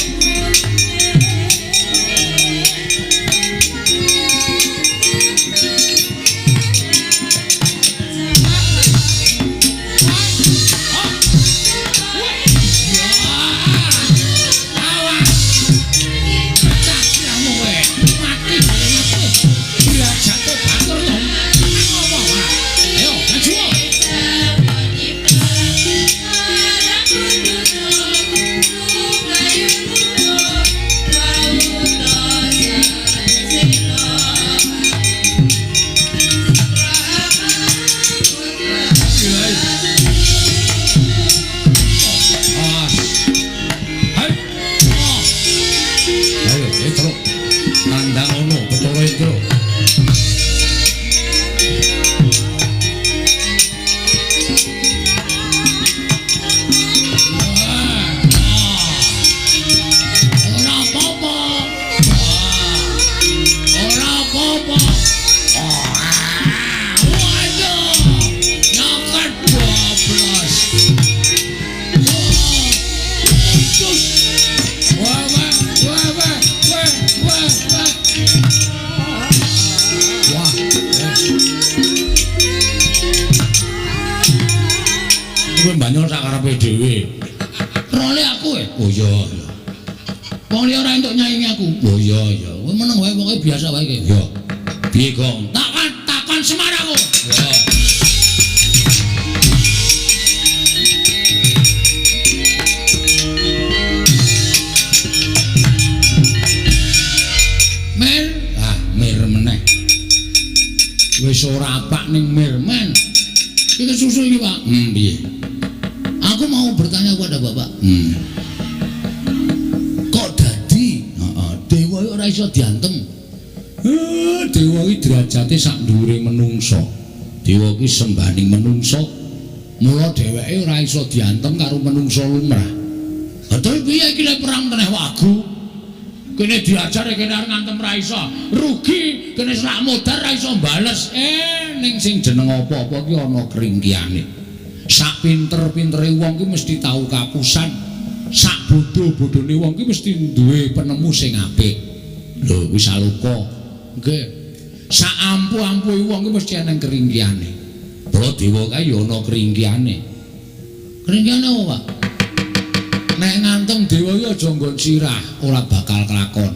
Banyol sak karepe dhewe. Role aku oh iya. Wong liya ora entuk nyaingi aku. Oh iya ya. Kowe meneng wae pokoke biasa wae iki. Ya. Piye, Gong? Takon Semar aku. Ya. Mir meneh. Wis ora apak ning Mirmen. Iki susu iki, Pak. Piye? Aku mau bertanya kepada Bapak. Kok dadi dewa ora iso diantem? Dewa iki derajate sak dhuwure menungsa. Dewa iki sembaning menungsa. Mula dheweke ora iso diantem karo menungsa lumrah. Betul piye iki lek perang teneh wagu? Kene diajare kene arep ngantem ra iso. Rugi kene sak modar ra iso bales. Ning sing jeneng apa-apa ki ana kringkiane. Sak pinter-pintere wong ki mesti tau kapusan. Sak bodho-bodhone wong ki mesti duwe penemu sing apik. Lho wis aluka. Nggih. Sak ampuh-ampuhe wong ki mesti ana kringkiane. Baladewa kae ya ana kringkiane. Kringkiane apa, Pak? Nek ngantem dewa ya aja nggon sirah, ora bakal kelakon.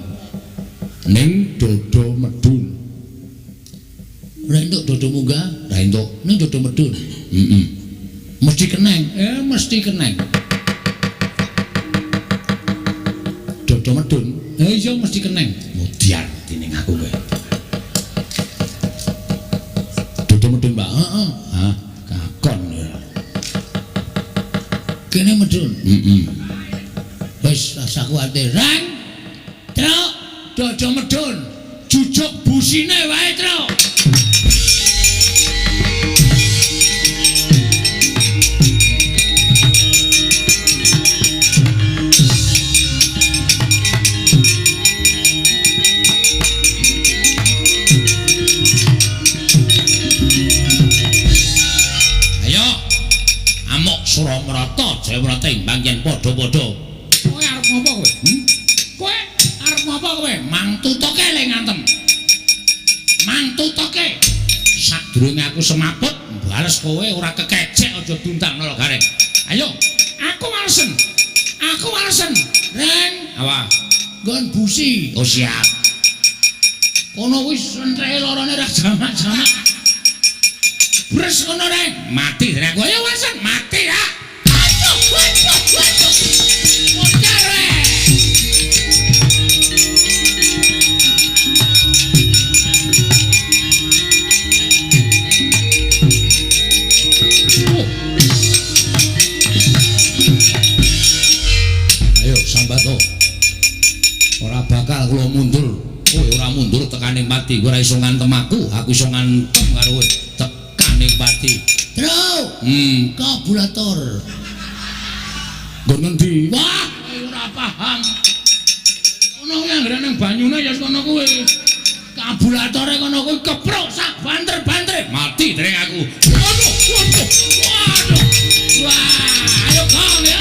Ning dada medun. Nek entuk dodo munggah, Lah entuk ning dodo medun. Mesti keneng. mesti keneng. Dodo medun. Iya mesti keneng. Mudian dening aku kowe. Dodo medun, Pak. Hah, kakon ya. Kene medun. Wis Rasa kuwatir. Rang. Truk, dodo medun. Jujuk busine wae, Truk. ayo amuk Suramrata Jayawrata imbang yen padha-padha. Kowe arep ngopo kowe? Kowe arep ngopo kowe? Mangtutoke le ngantem. Mangtutoke. Sadurunge aku semaput bales kowe ora kekecek aja duntang nol gareng. Ayo, Aku walesen. Aku walesen. Reng, apa? nggon busi. Oh siap. Kono wis entreke lorone ra jamak-jamak. Bres kono reng. Mati rek kowe. Ayo walesen, mati ya. Aduh, waduh. Modar reng. Ayo sambato. Ora bakal kula mundur. Kowe ora mundur tekaning pati. Kowe ora iso ngantem aku iso ngantem karo kowe. Tekaning pati. Truk, kabulator. Nggon ngendi? Wah, kowe ora paham. Kono kuwi anggere nang banyune ya kono kuwi. Kabulatore kono kuwi kepruk sak banter-banter. Mati dereng aku. Waduh. Wah, ayo kong ya.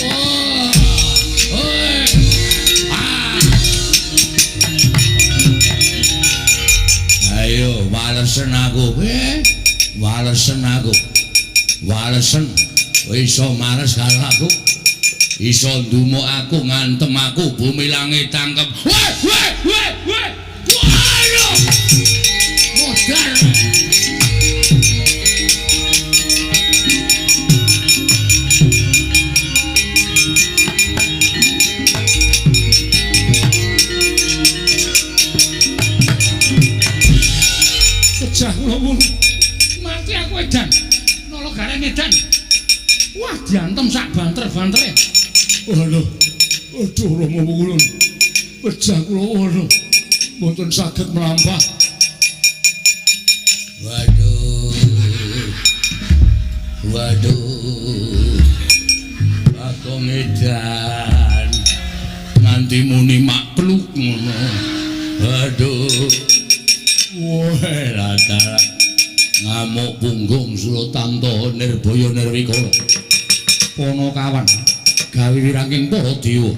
Wah, oi. Ayo walesen aku. Walesen. Kowe iso males karo aku. Iso ndumuk aku ngantem aku bumi langit tangkep. Weh. Waduh. Modar. Kejah kula wong. Mati aku edan. Nolo gareng edan. Wah, diantem sak banter-bantere. Aduh Rama Wulun. Pejah kula waduh. Mboten saged mlampah. Waduh. Aku ngedan. Nganti muni makluk ngono. Aduh. Woe rata. Ngamuk punggung Suratanto Nirbaya Nirwikara. Pono kawan. Gawe wirangking para dewa.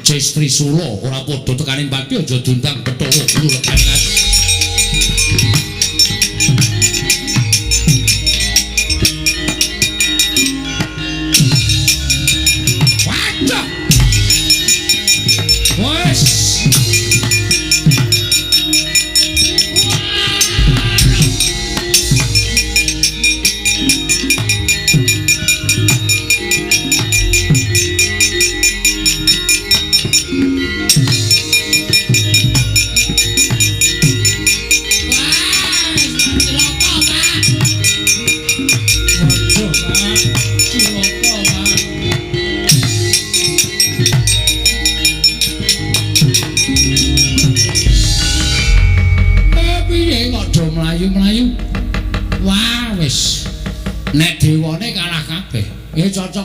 Cestri Sula ora padha tekaning pati aja duntang Bathara Guru lekaning ati. Waduh. Wes.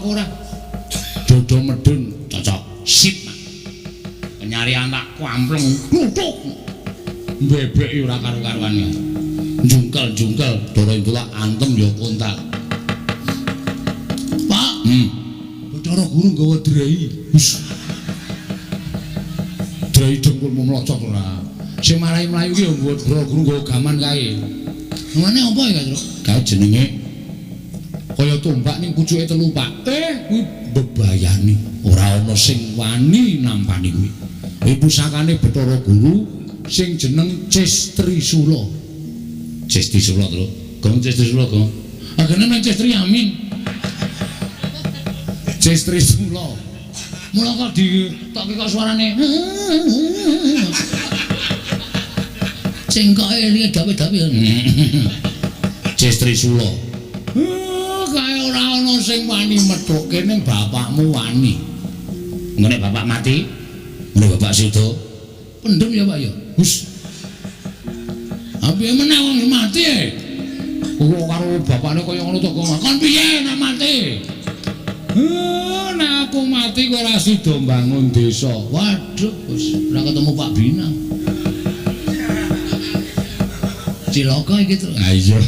aku ora. Dodo medun cocok. Sip. Penyarian tak kwampleng kluthuk. Bebek ora karo-karuan ya. Jungkel-jungkel Dara Intula antem ya kontal. Pak. Bathara Guru nggawa drai. Drai dengkulmu mlocot ora. Sing marai mlayu ki ya nggawa Bathara Guru nggawa gaman kae. Namane apa ya, Tru? Kae jenenge kaya tombak ning pucuke telu Pak. Kuwi bebayani. Ora ana sing wani nampani kuwi. Kuwi pusakane Bathara Guru sing jeneng Cestrisula. Cestrisula, Tru. Gong Cestrisula, Gong. Agene nang Cestri Amin. Cestrisula. Mula kok ditokke kok suarane. Sing kok elinge dawe-dawe. Cestrisula. Kae ora ana sing wani methuke ning bapakmu wani. Ngene bapak mati, ngene bapak sida. Pendem ya, Pak ya. Hus. Abi meneh wong mati. Kok karo bapakne kaya ngono to, Kong. Kon piye nek mati? Nek aku mati kowe ora sida mbangun desa. Waduh, wis ora ketemu Pak Binang. Cilaka iki to. Ha iya.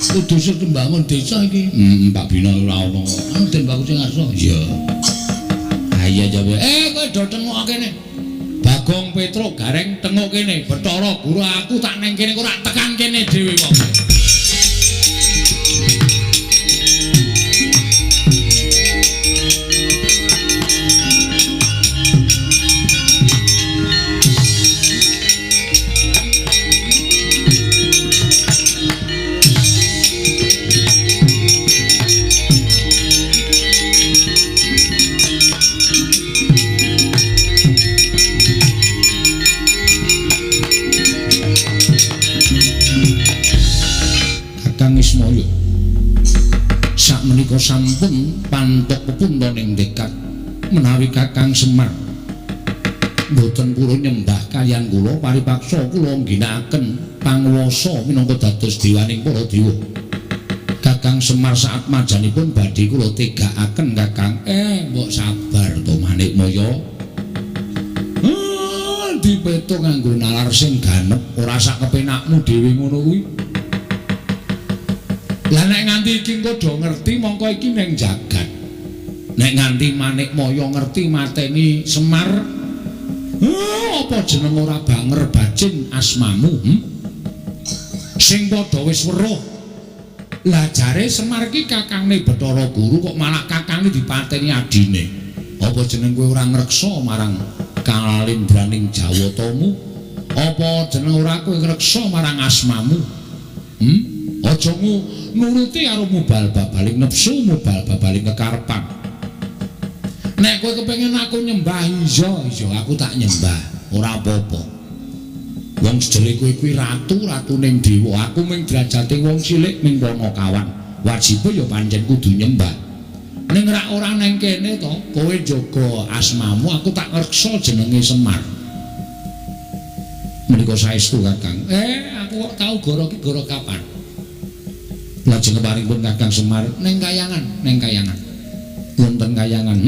Kudu sing mbangun desa iki. Pak Binang ora ono. Anu den baku sing aso. Iya. Ha iya jabe. Kowe do tengok kene. Bagong Petruk gareng tengok kene. Bathara Guru aku tak neng kene kok ora tekan kene dhewe kok. Ismaya sakmenika sampun pantuk pepundha ning dekat menawi Kakang Semar boten purun nyembah kaliyan kula paripaksa kula ngginakaken panguwasa minangka dados dewaning para dewa. Kakang Semar saat majanipun badhe kula tegakaken Kakang. Mbok sabar to Manikmaya. Dipeto nganggo nalar sing ganep ora sak kepenakmu dhewe ngono kuwi. Lah nek nganti iki engko do ngerti mongko iki ning jagat. Nek nganti Manikmaya ngerti mateni Semar, apa jeneng ora banger bajin asmamu? Sing padha wis weruh. Lah jare Semar iki kakangne Bathara Guru kok malah kakangne dipateni adine. Apa jeneng kowe ora ngreksa marang kalimbraning Jawatamu? Apa jeneng ora kowe ngreksa marang asmamu? Aja nuruti karo mubal babaling nepsu, mubal babaling kekarepan. Nek kowe kepengin aku nyembah, iya aku tak nyembah, ora apa-apa. Wong sejele kowe kuwi ratu ning dewa, aku mung derajate wong cilik ning kono kawan. Wajibe ya pancen kudu nyembah. Ning ora neng kene to, kowe jaga asmamu, aku tak ngreksa jenenge Semar. Menika saestu Kakang. Aku kok tau goro ki goro kapan? Lajeng keparipun Kakang Semar ning kayangan. Wonten kayangan.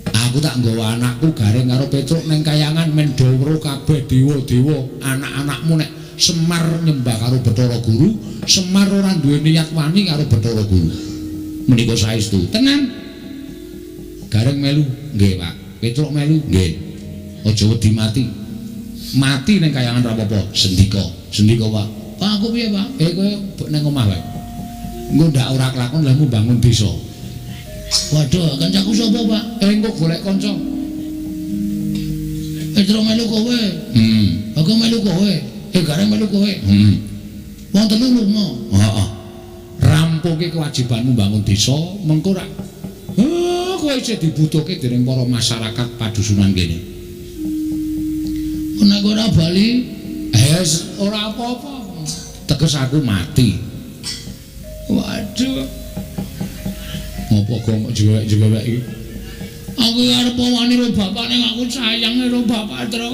Aku tak nggawa anakku gareng karo Petruk ning kayangan men weruh kabeh dewa-dewa. Anak-anakmu nek Semar nyembah karo Bathara Guru, Semar ora duwe niat wani karo Bathara Guru. Menika saestu. Tenan. Gareng melu, nggih, Pak. Petruk melu, nggih. Aja wedi mati. Mati ning kayangan ra apa-apa, sendika, Pak. Pak aku piye, Pak? Kowe nang omah wae. Engko ndak ora kelakon lemu bangun desa. Waduh, kancaku sapa, Pak? Engko golek kanca. Petruk melu kowe. Aku melu kowe. Gareng melu kowe. Wong telu lunga. Heeh. Rampuke kewajibanmu bangun desa, mengko rak. Kowe isih dibutuhke dening para masyarakat padusunan kene. Nek ora bali, ora apa-apa. Teges aku mati. Waduh. Ngopo kok jewek-jewek iki? Aku arep wani karo bapak ning aku sayang karo bapak, Tru.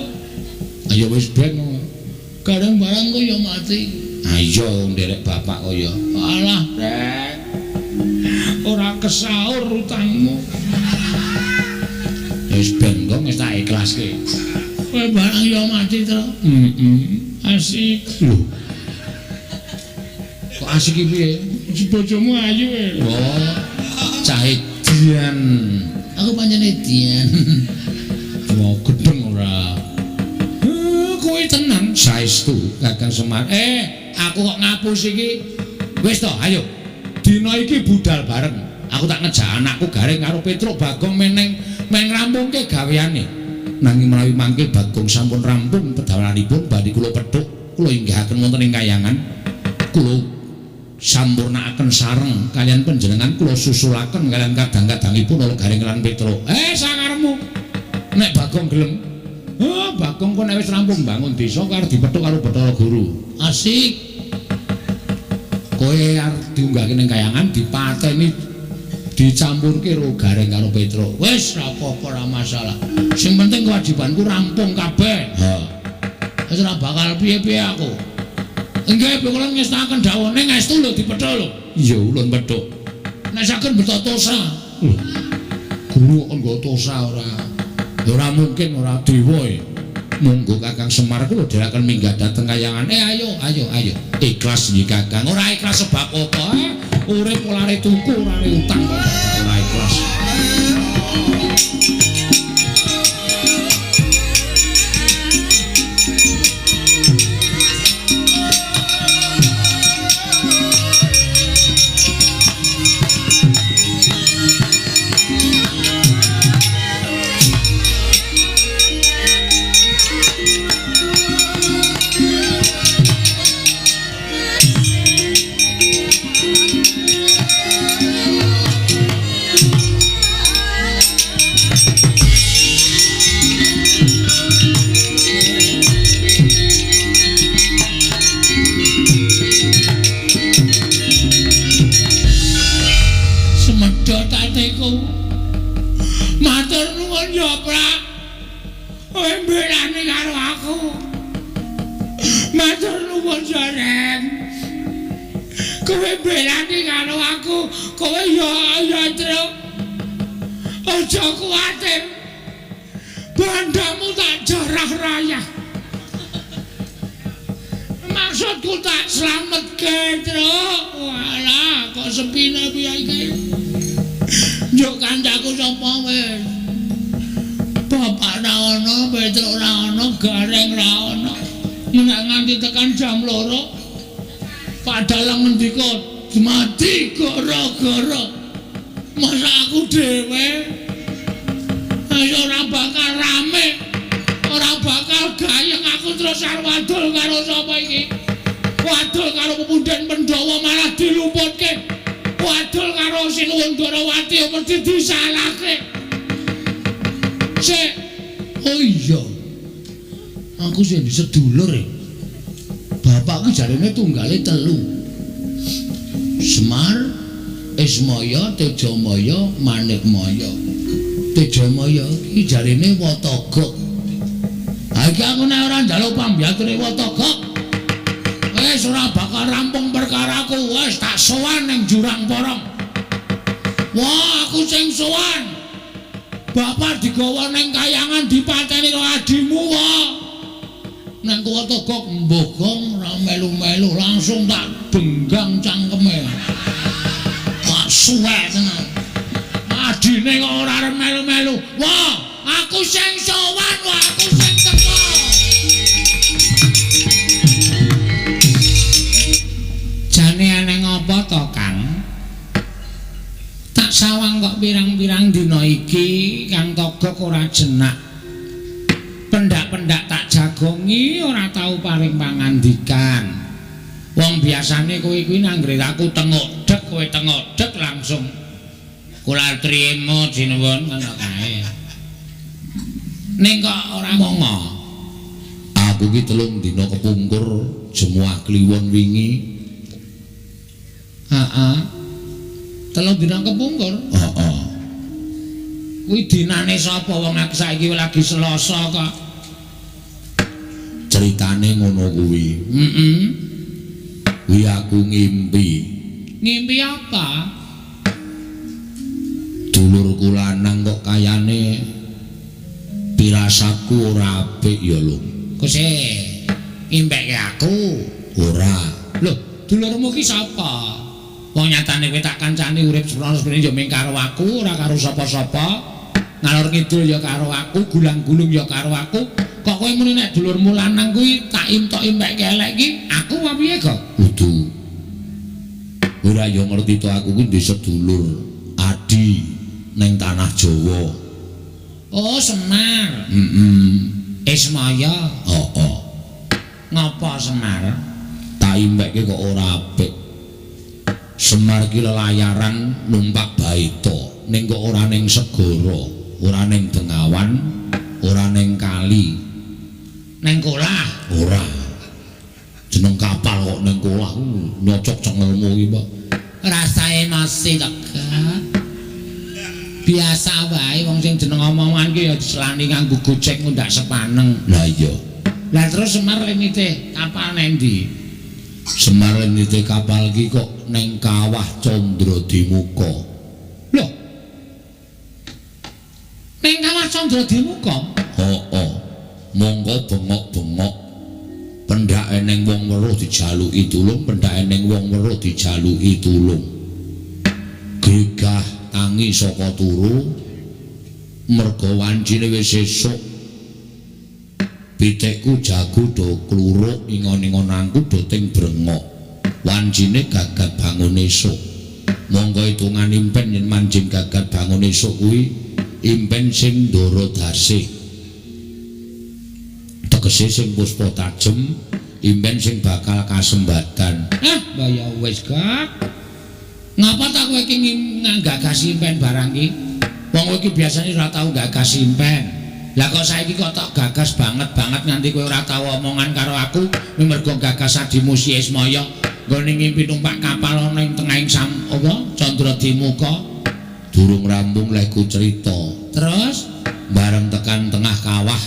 Ayo wis ben. Kadang barang kok ya mati. Ayo nderek bapak kaya. Alah, Rek. Ora kesaur utangmu. Wis ben kok wis tak ikhlaske. Kowe barang ya mati to. Asik. Lho. Kok asik iki piye? Bojomu ayu e. Oh. Cahe Dian. Aku pancene Dian. Mau gedeng ora. Kowe tenan saestu Kakang Semar. Aku kok ngapus iki. Wis to, ayo. Dina iki budal bareng. Aku tak ngejak anakku Garing karo Petruk Bagong meneng rampungke gaweane. Nanging menawi mangke Bagong sampun rampung pedawalanipun badhe kula pedhuk, kula inggihaken wonten ing kayangan. Kula sampurnakaken sareng kalian panjenengan, kula susulaken kalian kadang-kadangipun kula Garing lan Petruk. Sakarepmu. Nek Bagong gelem. Bagong kok nek wis rampung bangun desa karo dipethuk karo Bathara Guru. Asik. Kowe arep diunggahke ning kayangan dipateni dicampurke karo Garing karo Petruk. Wis ora apa-apa ora masalah. Sing penting kewajibanku rampung kabeh. Wis ora bakal piye-piye aku. Nggih, kula ngestakaken dawuhne ngestu lho dipethuk lho. Iya, ulun pedhuk. Nek saken beto tosa. Guru anggo tosa ora. Ora mungkin ora dewa e. Monggo Kakang Semar kula dherekaken minggah dhateng kayangan. Ayo. Ikhlas nggih Kakang. Ora ikhlas sebab apa? Urip olare tuku, ora utang kok ora ikhlas. Matur nuwun ya, Prak. Kowe mbelani karo aku. Matur nuwun Sareng. Kowe mbelani karo aku, kowe ya Truk. Aja kuwatir. Bandamu tak jarah rayah. Maksudku tak slametke, Truk. Walah, kok sepine piye iki? Yo kancaku sapa wis. Bapak ra ono, Petruk ra ono, Garing ra ono. Nek nganti tekan jam 2 padahal ngendika mati gara-gara masa aku dhewe. Ayo ora bakal rame. Ora bakal gayeng aku terus arep wadul karo sapa iki. Wadul karo Pepunden Pandhawa malah dilumputke. Wadul karo Sinuwun Darawati mesti disalahke. Sik. Oh iya. Aku sing sedulur e. Bapakku jarene tunggale 3. Semar, Ismaya, Tejamaya, Manikmaya. Tejamaya iki jarene Watagok. Ha iki aku nek ora njaluk pambiyantuné Watagok, wis ora bakal rampung perkaraku. Wis tak sowan ning Jurang Porong. Wah, aku sing sowan. Bapak digawa ning kayangan dipateni karo adimu wae. Nang Watagok mbogong ora melu-melu langsung tak benggang cangkeme. Wah, suwek tenan. Adine kok ora arep melu-melu. Wah, aku sing sowan, wah aku sing teko. Jane aneh ngopo to, Kang? Tak sawang kok pirang-pirang dina iki Kang Togok ora jenak. Pendak-pendak tak jagongi ora tau paring pangandikan. Wong biasane kowe kuwi nanggre aku tengok dek, kowe tengok dek langsung kula trimo jinuwun ngono kae. Ning kok ora mongo. Aku ki 3 dina kepungkur jemuah kliwon wingi. Heeh. 3 dina kepungkur? Heeh. Kuwi dinane sapa wong aku saiki lagi Selasa kok. Ceritane ngono kuwi. Kuwi aku ngimpi. Ngimpi apa? Dulurku lanang kok kayane pirasatku ora apik ya lho. Kose impekke aku. Ora. Lho, dulurmu ki sapa? Wong nyatane kowe tak kancani urip sepene ya mung karo aku, ora karo sapa-sapa. Ngalor ngidul ya karo aku, gulang-gulung ya karo aku. Kok kowe muni nek dulurmu lanang kuwi tak imtok impekke elek ki, aku apa piye kok? Kudu. Ora yo ngerti to aku kuwi duwe sedulur Adi ning tanah Jawa. Oh, Semar. Ismaya. Oh. Ngapa Semar? Tak impekke kok ora apik. Semar ki lelayaran numpak baita, ning kok ora ning segara, ora ning Bengawan, ora ning kali. Ning kolah. Ora. Jeneng kapal kok ning kolah nyocok cengelmu iki, Pak. Rasae masih tegak. Biasa wae wong sing jeneng omongan ki ya diselani nganggo gojek ngundak sepaneng. Lah iya. Lah terus Semar lenite kapal nendi? Semar nite kapal ki kok ning Kawah Candradimuka. Lho. Ning Kawah Candradimuka? Oh. Monggo bengok-bengok. Pendake ning wong weruh dijaluki tulung, pendake ning wong weruh dijaluki tulung. Gegah tangi saka turu. Merga wancine wis sesuk. Pitikku jago do kluruk ingon-ingonanku do ting brengok. Wancine gagat bangun esuk. Monggo hitungan impen yen manjing gagat bangun esuk kuwi impen sing ndara dasih. Tegese sing puspa tajem, impen sing bakal kasembatan. Ya wis gak. Ngapa tak kowe iki nggagas impen barang ki? Wong kowe iki biasane ora tau nggagas impen. Lah kok saiki kok tak gagas banget nganti kowe ora tau omongan karo aku mergo gagas adimu si Ismaya nggone ngimpi numpak kapal ana ing tengahing Candradimuka. Durung rampung leku cerita. Terus bareng tekan tengah kawah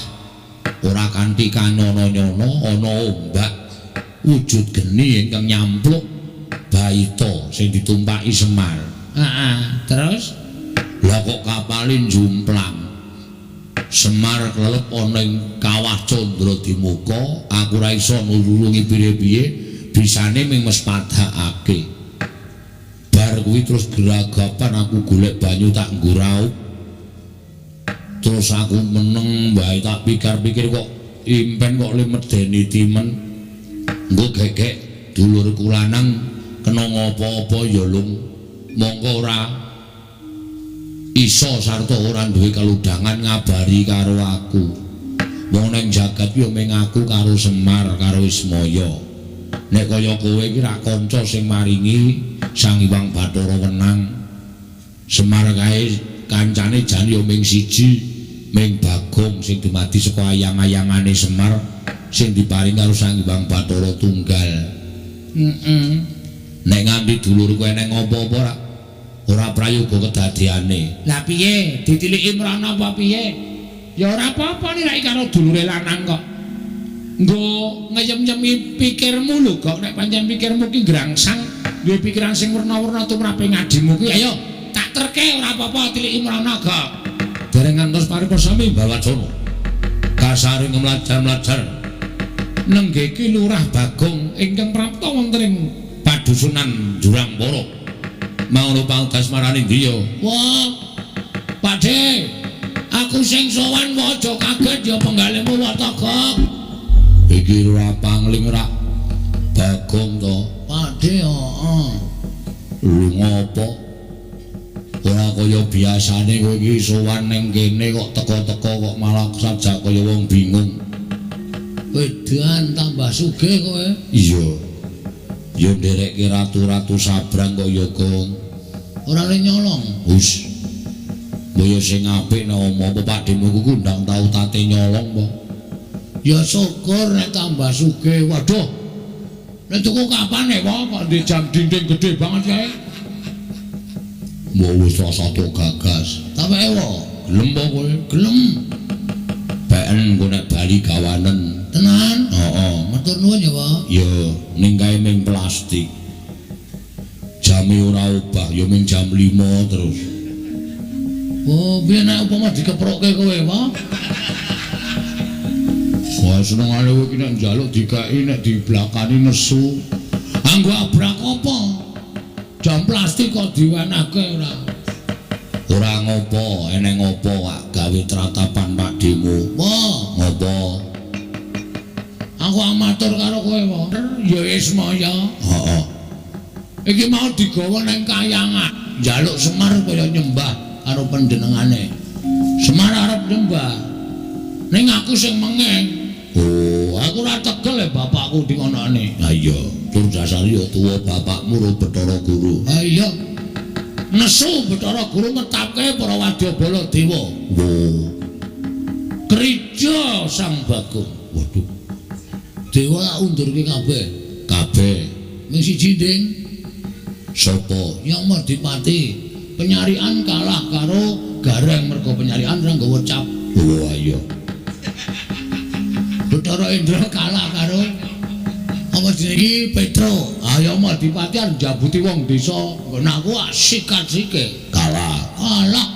ora kanthi kanyono-nyono ana ombak wujud geni ingkang nyampluk baita sing ditumpaki Semar. Terus lah kok kapalin jumplang. Semar kelelep ana ing Kawah Candradimuka, aku ora iso nulungi piye-piye, bisane mung mes padhakake. Bar kuwi terus geragapan aku golek banyu tak nggo raup. Terus aku meneng wae tak pikir-pikir kok impen kok le medeni timen. Nggo gegek dulurku lanang kena ngopo-opo ya lung. Mongko ora iso sarta ora duwe kaludhangan ngabari karo aku. Wong ning jagat yo mung aku karo Semar karo Ismaya. Nek kaya kowe iki ra kanca sing maringi Sang Hyang Bathara Wenang. Semar kae kancane jan yo mung siji, mung Bagong sing dumadi saka ayang-ayangane Semar sing diparing karo Sang Hyang Bathara Tunggal. Nek nganti dulur kowe ning apa-apa ora prayoga kedadiane. Lah piye? Ditiliki mrana apa piye? Ya ora apa-apa nek karo dulure lanang kok. Nggo ngeyem-yemi pikirmu lho kok nek pancen pikirmu ki grangsang, duwe pikiran sing werna-werna tumrape ngadimu ki. Ayo tak terke ora apa-apa tiliki mrana kok. Dereng ngantos paripasami Balwacana. Kasare ngemlajar-mlajar nenggeki Lurah Bagong ingkang prapta wonten ing padusunan Jurang Para. Mau pautas marani dia. Wah, Pakde, aku sing sowan aja kaget ya penggalemu wataka. Iki ora pangling rak Bagong to. Pakde, Lu ngopo? Ora kaya biasane kowe iki sowan ning kene kok teko-teko kok malah sajak kaya wong bingung. Wedan tambah sugih kowe. Iya. Ya nderekke ratu-ratu sabrang kok ya, Gong. Ora le nyolong. Wis. Boyo sing apik nek omong apa Pakdemu ku ndang tau tate nyolong, Po. Ya syukur nek tambah sugih. Waduh. Nek tuku kapan nek kok di jam dinding gede banget kae. Mbok wis satu gagas. Tapi ewo, Gelem po kowe? gelem. PN engko nek bali gawanen. Tenan? Heeh. Matur nuwun ya, Pak. Ya, ning kae ming plastik. Jame ora obah, ya ming jam 5 terus. Oh, piye nek upama dikeprokke kowe, apa? Wah, senengane kowe iki nek njaluk dikai nek diblakani nesu. Anggo abrak apa? Jam plastik kok diwenehke ora. Ora ngopo, eneng ngopo wak gawe tratapan Pak Demo. Wah, Ngopo? aku amatur karo kowe, Wong. Ya wis maya. Heeh. Iki mau digawa nang kayangan. Njaluk Semar kaya nyembah karo panjenengane. Semar arep nyembah. Ning aku sing mengeng. Oh, Aku ora tegel ya bapakku dingonane. ha iya, tur dasar yo tuwa bapakmu ro Bathara Guru. Ha iya. Nesu Bathara Guru ngetapke para wadyabala dewa. Oh, Krija Sang Bagong. waduh, Dewa tak undurke kabeh. kabeh Ming siji ding sapa? Yang Mardipati. Penyarian kalah karo Gareng mergo penyarian ora nggawa cap. Oh, iya. Bathara Indra kalah karo apa jenenge Petro. Ayo Mardipati arep njabuti wong desa. Nggon aku sikat-sike. Kalah. Kalah.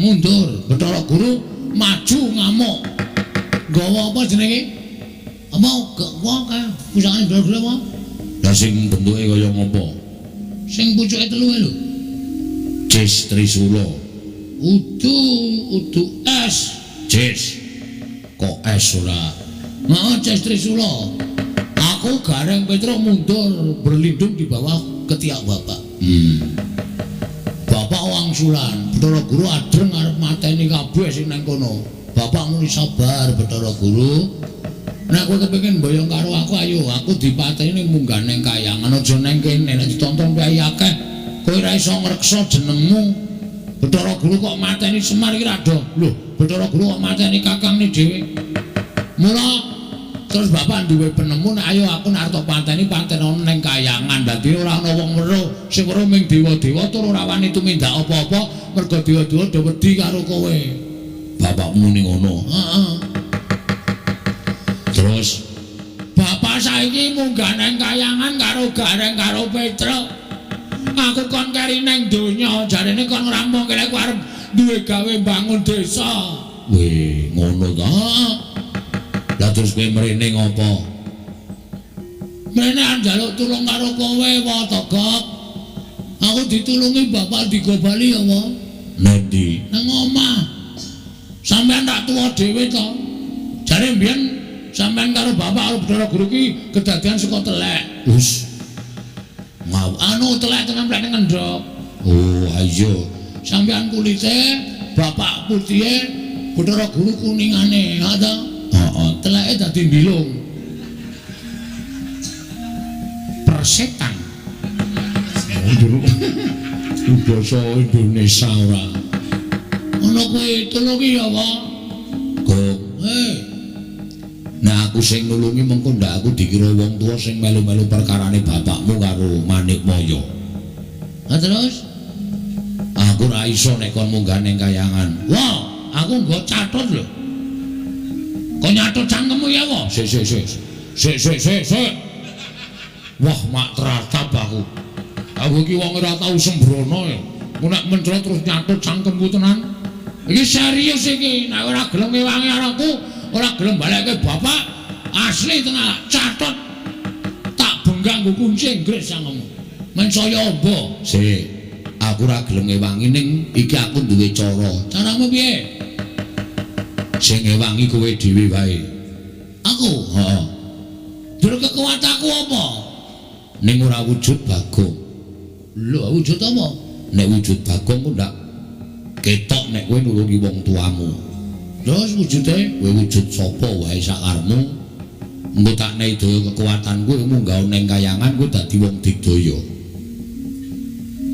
Mundur. Bathara Guru maju ngamuk. Nggawa apa jenenge? Apa wong kae pusakane Bathara apa? Lah sing bentuke kaya ngopo? Sing pucuke telu lho. Cis Trisula. Udu es. Cis. Kok es ora? Nah, Cis Trisula. Aku Gareng Petro mundur berlindung di bawah ketiak bapak. Bapak wangsulan. Bathara Guru adreng arep mateni kabeh sing nang kono. Bapak muni sabar Bathara Guru. Nek kowe kepengin mboyong karo aku ayo, aku dipateni munggah ning kayangan aja ning kene nek ditonton kiai akeh. Kowe ora iso ngreksa jenengmu. Bathara Guru kok mateni Semar iki ra do. Lho, Bathara Guru kok mateni kakangne dhewe. Mula terus bapak duwe penemu nek ayo aku nek arep pateni patenono ning kayangan. Dadi ora ana wong weruh, sing weruh ming dewa-dewa tur ora wani tumindak apa-apa mergo dewa-dewa do wedi karo kowe. Bapakmu ning ngono. Heeh. Terus Bapak saiki munggah nang kayangan karo Gareng karo Petro. Aku kon keri nang donya, jarene kon ngramung kene ku arep duwe gawe bangun desa. weh ngono ta? Heeh. Lah terus kowe mrene ngopo? Mene njaluk tulung karo kowe apa Togok? Aku ditulungi bapak digobali apa? Nendi? Nang omah. Sampeyan tak tuwa dhewe to. Jare mbiyen sampeyan karo bapak karo Bathara Guru ki kedadian saka telek. Us. Ngaw. Anu telek tenan mrene ngendhok. Oh, ayo. Sampeyan kulite, bapak putihe, Bathara Guru kuningane, ha ta? Heeh. Teleke dadi mbilung. Persetan. Basa Indonesia ora. Ana kowe tulungi apa? Kok nah aku sing nulungi mengko ndak aku dikira wong tua sing melu-melu perkarane bapakmu karo Manikmaya. Ha terus? Aku ora iso nek kon munggah ning kayangan. Wah, aku nggo catet lho. Kok nyatet cangkemmu ya apa? Sik. Wah, mak teratap aku. Aku iki wong ora tau sembrono ya. Ku nek mencret terus nyatet cangkemku tenan. Iki serius iki, nek ora gelem ngewangi aku, ora gelem balekke bapak, asli tenan catet. Tak benggang nggo kunci Inggris cangkemmu. Men saya ombo. Sik. Aku ora gelem ngewangi ning iki aku duwe cara. Caramu piye? Sing ngewangi kowe dhewe wae. Aku, Heeh. dur kekuatanku apa? Ning ora wujud Bagong. Lho, wujud apa? Nek wujud Bagong ku ndak ketok nek kowe nulungi wong tuamu. Terus wujude Kowe wujud sapa wae sakarmu. Engko tak nek daya kekuatanku munggah ning kayangan kowe dadi wong digdaya.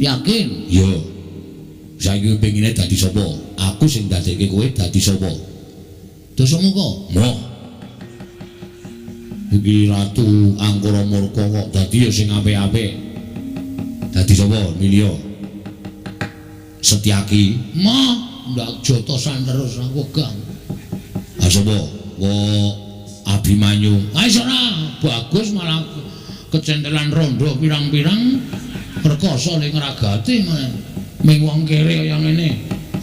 yakin? Yo. Saiki pengine dadi sapa? Aku sing dadekke kowe dadi sapa? Dosamu kok? Moh. Iki Ratu Angkara Murka kok dadi ya sing apik-apik. Dadi sapa? Milya. Setyaki. Mah, ndak jotosan terus aku gang. Ah sapa? Kok Abimanyu. Ah iso ora, bagus malah kecendelan rondo pirang-pirang perkoso ning ngragati men. Ming wong kere kaya ngene.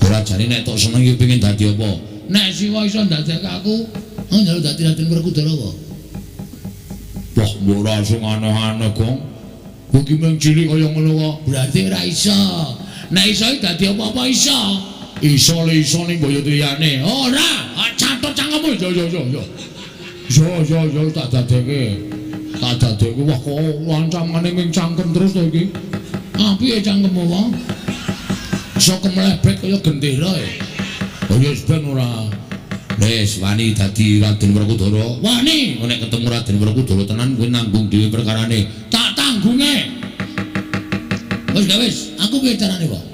Ora jane nek tok seneng iki pengin dadi apa? Nek siwa iso ndadekake aku, njaluk dadi Raden Werkudara apa? Wah, ora sing aneh-aneh, Gong. Kowe ki mung cilik kaya ngono kok. Berarti ora iso. Nek iso dadi apa-apa iso. Iso le iso ning boyo liyane. Ora, catet cangkemmu. Yo tak dadekke. Tak dadekke wah kok lancamane ming cangkem terus to iki. Piye cangkemmu wae? Iso kemlebet kaya gendera e. Oh ya ben ora. Wis wani dadi Raden Werkudara. Wani, nek ketemu Raden Werkudara tenan kowe nanggung dhewe perkarane. Tak tanggunge. Wis, aku piye carane, Pak?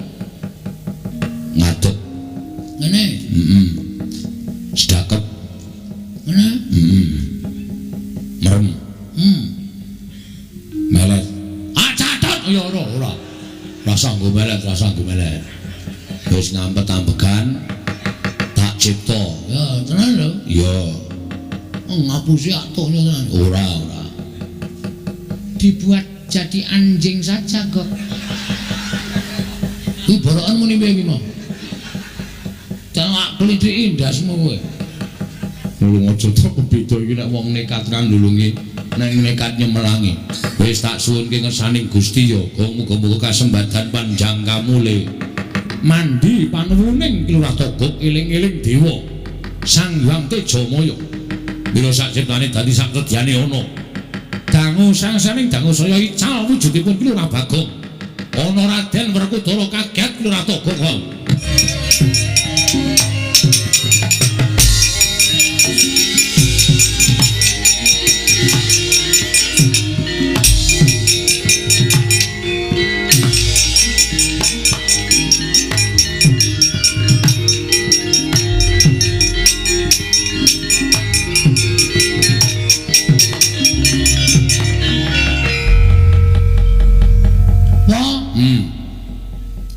Ngadeg. Ngene. Sedakep. Ngene. Merem. Melet. Catet. Ya ora. Rasa nggo melet. Wis ngampet-ambekan tak cipta. Ya, tenan lho. Ya. Ngapusi atuhnya tenan. Ora. Dibuat jadi anjing saja kok. Kuwi borokan muni piye iki, Mo? Tak klithiki ndasmu kowe. Nulung aja tak beda iki nek wong nekat kan nulungi, nek nekat nyemelangi. Wis tak suwunke ngersaning Gusti ya, muga-muga kasembatan panjang kamule. Mandi panuwuning Lurah Togog eling-eling dewa Sang Hyang Tejamaya. Mila sak ciptane dadi sak kedyane ana. Dangu sang-saning dangu saya ical wujudipun Lurah Bagong. Ana Raden Werkudara kaget Lurah Togog.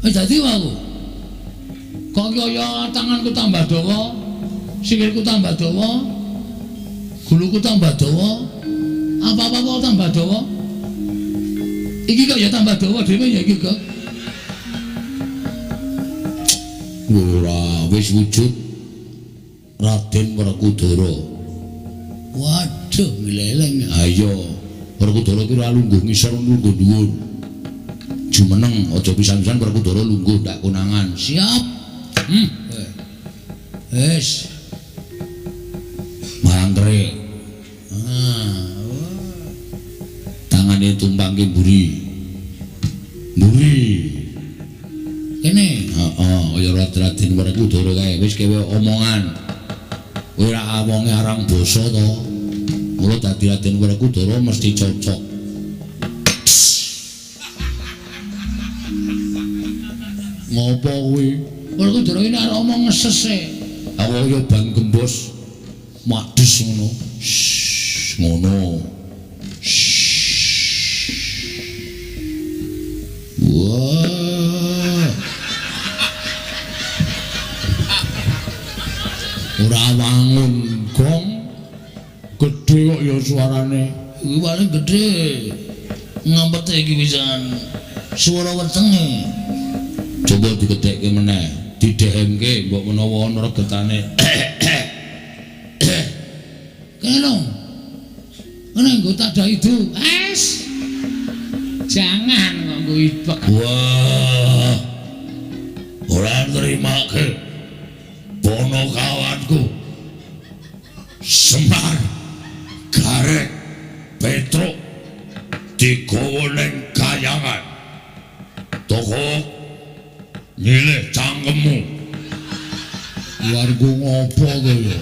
Dadi aku. Kok kaya tanganku tambah dawa, sikilku tambah dawa, guluku tambah dawa, apa-apa kok tambah dawa. Iki kok ya tambah dawa dhewe ya iki kok. Ora wis wujud Raden Werkudara. Waduh, gleleng. Ayo, Werkudara ki ora lungguh ngisor lungguh dhuwur. Jumeneng aja pisan-pisan Werkudara lungguh ndak konangan. Siap. Wis. Mangkre. Tangane tumpangke mburi. Kene. Heeh, kaya Raden Werkudara kae wis kewe omongan. Kowe ora wonge arang basa to. Mula dadi Raden Werkudara mesti cocok. Ngopo kuwi? Werkudara iki nek omong ngesese. Aku ya ban gembos madhes ngono. Ngono. Wah. Ora wangun, Gong. Gedhe kok ya suarane. Iki paling gedhe. Ngampete iki pisan. Swara wetenge. Coba digedhekke meneh, didhekemke mbok menawa ana regetane. Kene lho. Kene nggo tak dak itu. Jangan kok nggo ibek. Wah. Ora nrimake. Bono kawanku. Semar. Garek. Petruk. Digawa ning kayangan. Toko nyilih cangkemmu. Warga ngopo to ya?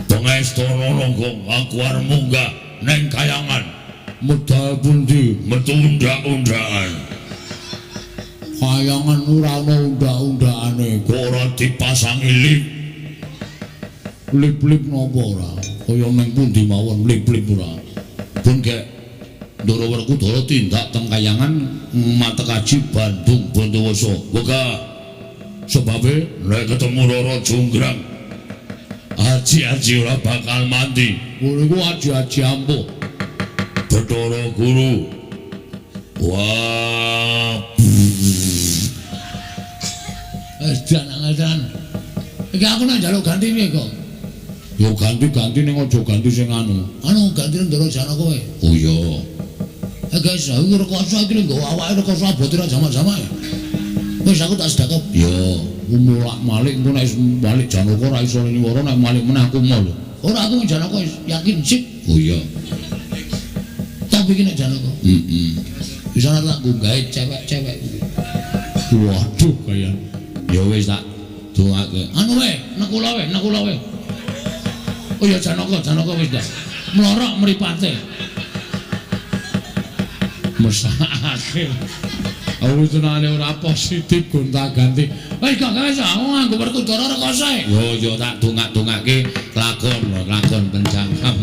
Pangestono Gong, aku arep munggah ning kayangan. Medal pundi? Metu undak-undakan. Kayangan ora ana undak-undakane, kok ora dipasangi lip. Lip-lip napa ora? Kaya ning pundi mawon lip-lip ora. Pun gek Ndara Werkudara tindak teng kayangan Matekaji Bandung Bondowoso. Moga sebabe nek ketemu Rara Jonggrang Aji-aji ora bakal mandi. Ngono iku aji-aji ampuh. Bathara Guru. Wah. Edan. Iki aku nek njaluk ganti piye kok? Ya ganti-ganti ning aja ganti sing anu. Anu ganti ndoro jana kowe. Oh iya. Guys, aku rekoso iki lho nggawa awake rekoso abote ra jamak-jamak. Wis aku tak sedekap. Ya, mulak-malik engko nek balik Janaka ora iso niwara nek malik meneh aku mau lho. Ora aku Janaka yakin sip. Oh iya. Tak bikin nek Janaka. Bisa tak nggawe cewek-cewek. Waduh kaya. Ya wis tak dongake. Anu wae, nek kula wae. Oh ya Janaka wis dah. Mlorok mripate. Mesake. Aku senane ora positif gonta-ganti. Wis kok wis aku nganggo Werkudara rekoso. Yo tak dongak-dongake lakon penjangkam.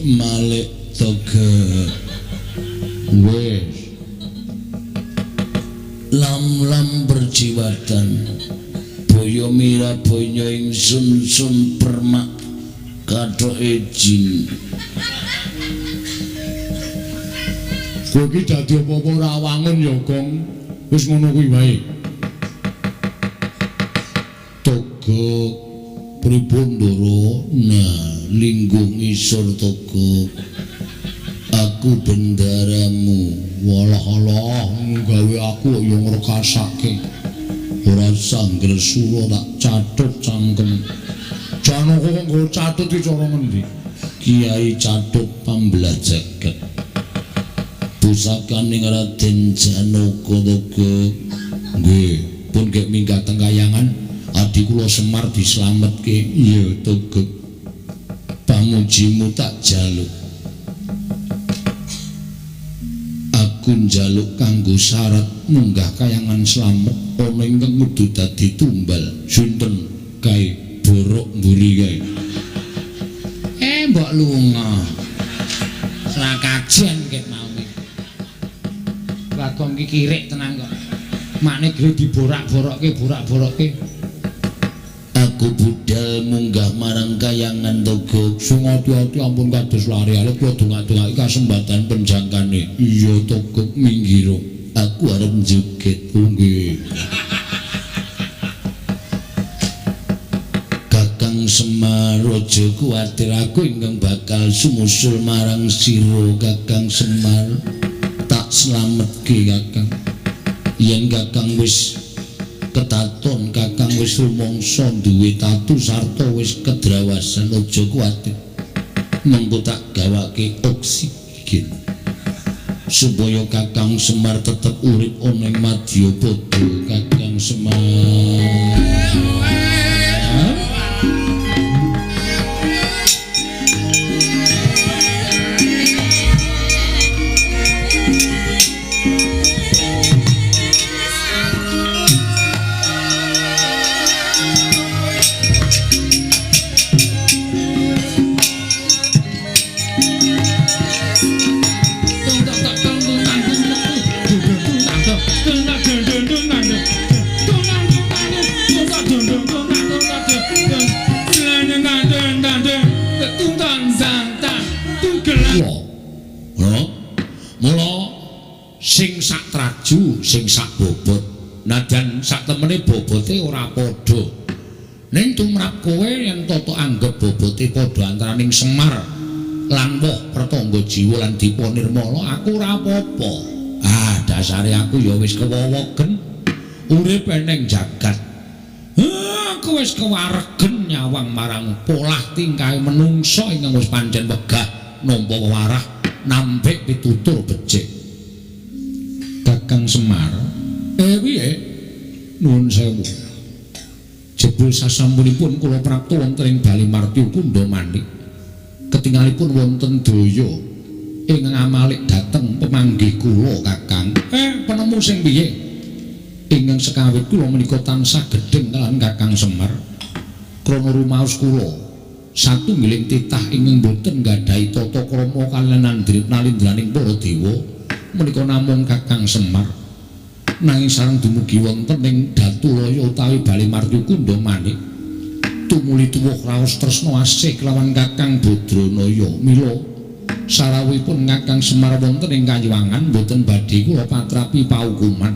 Malik toge wes lam berjiwatan boyo mira boyo ing sun permak kathok ejin kowe iki dadi apa-apa ora wangun ya Gong wis ngono kuwi wae toge pripun Ndoro nah linggung isor toko aku bendaramu walah gawe aku yo ngrekasake ora sangger sura tak cathut cangkem Janaka kok nggo cathut iki cara ngendi Kiai Cathut Pambelah Jagat pusakaning Raden Janaka toko nggih pun gek minggat teng kayangan adi kula Semar dislametke iya toko pamujimu tak jaluk aku njaluk kanggo syarat munggah kayangan slamet ana ingkang kudu dadi tumbal sinten kae borok mburi kae mbok lunga selakajen ket mau Bagong iki kirik tenan kok makne gre diborak-borokke aku budal munggah marang kayangan togo sing ati-ati ampun kados lari alek kula dongak-dongake kasembatan penjangkane iya togo minggiro aku arep joget nggih Kakang Semar aja kuwatir aku ingkang bakal sumusul marang sira Kakang Semar tak slametke Kakang yen Kakang wis ketaton Kakang wis rumangsa duwe tatu sarta wis kedrawasan aja kuwatir mengko tak gawake oksigen supaya Kakang Semar tetep urip ana ing Madyapada Kakang Semar sing sak traju sing sak bobot najan sak temene bobote ora padha ning tumrap kowe yen tata anggap bobote padha antaraning Semar lan Woh Pratangga Jiwa lan Dipa Nirmala aku ora apa-apa dasare aku ya wis kewowogen urip ning jagat aku wis kewaregen nyawang marang polah tingkahe menungsa ingkang wis pancen wegah nampa warah nampik pitutur becik Kakang Semar piye nuwun sewu Jebul sasampunipun kula prapta wonten ing Balimarti Kunda Manik. Ketingalipun wonten daya ingkang amalik dhateng pemanggih kula Kakang. Penemu sing piye? Ingkang sekawit kula menika tansah gedheng kaliyan Kakang Semar. Krana rumaos kula satunggiling titah ingkang boten gadhahi tata krama kaliyan nalindraning para dewa menika namung Kakang Semar. Nanging sareng dumugi wonten ing Datulaya utawi Balimarti Kunda Manik tumuli tuwuh raos tresna asih kelawan Kakang Badranaya. Mila sarawuhipun Kakang Semar wonten ing Kayuwangan boten badhe kula patrapi paukuman,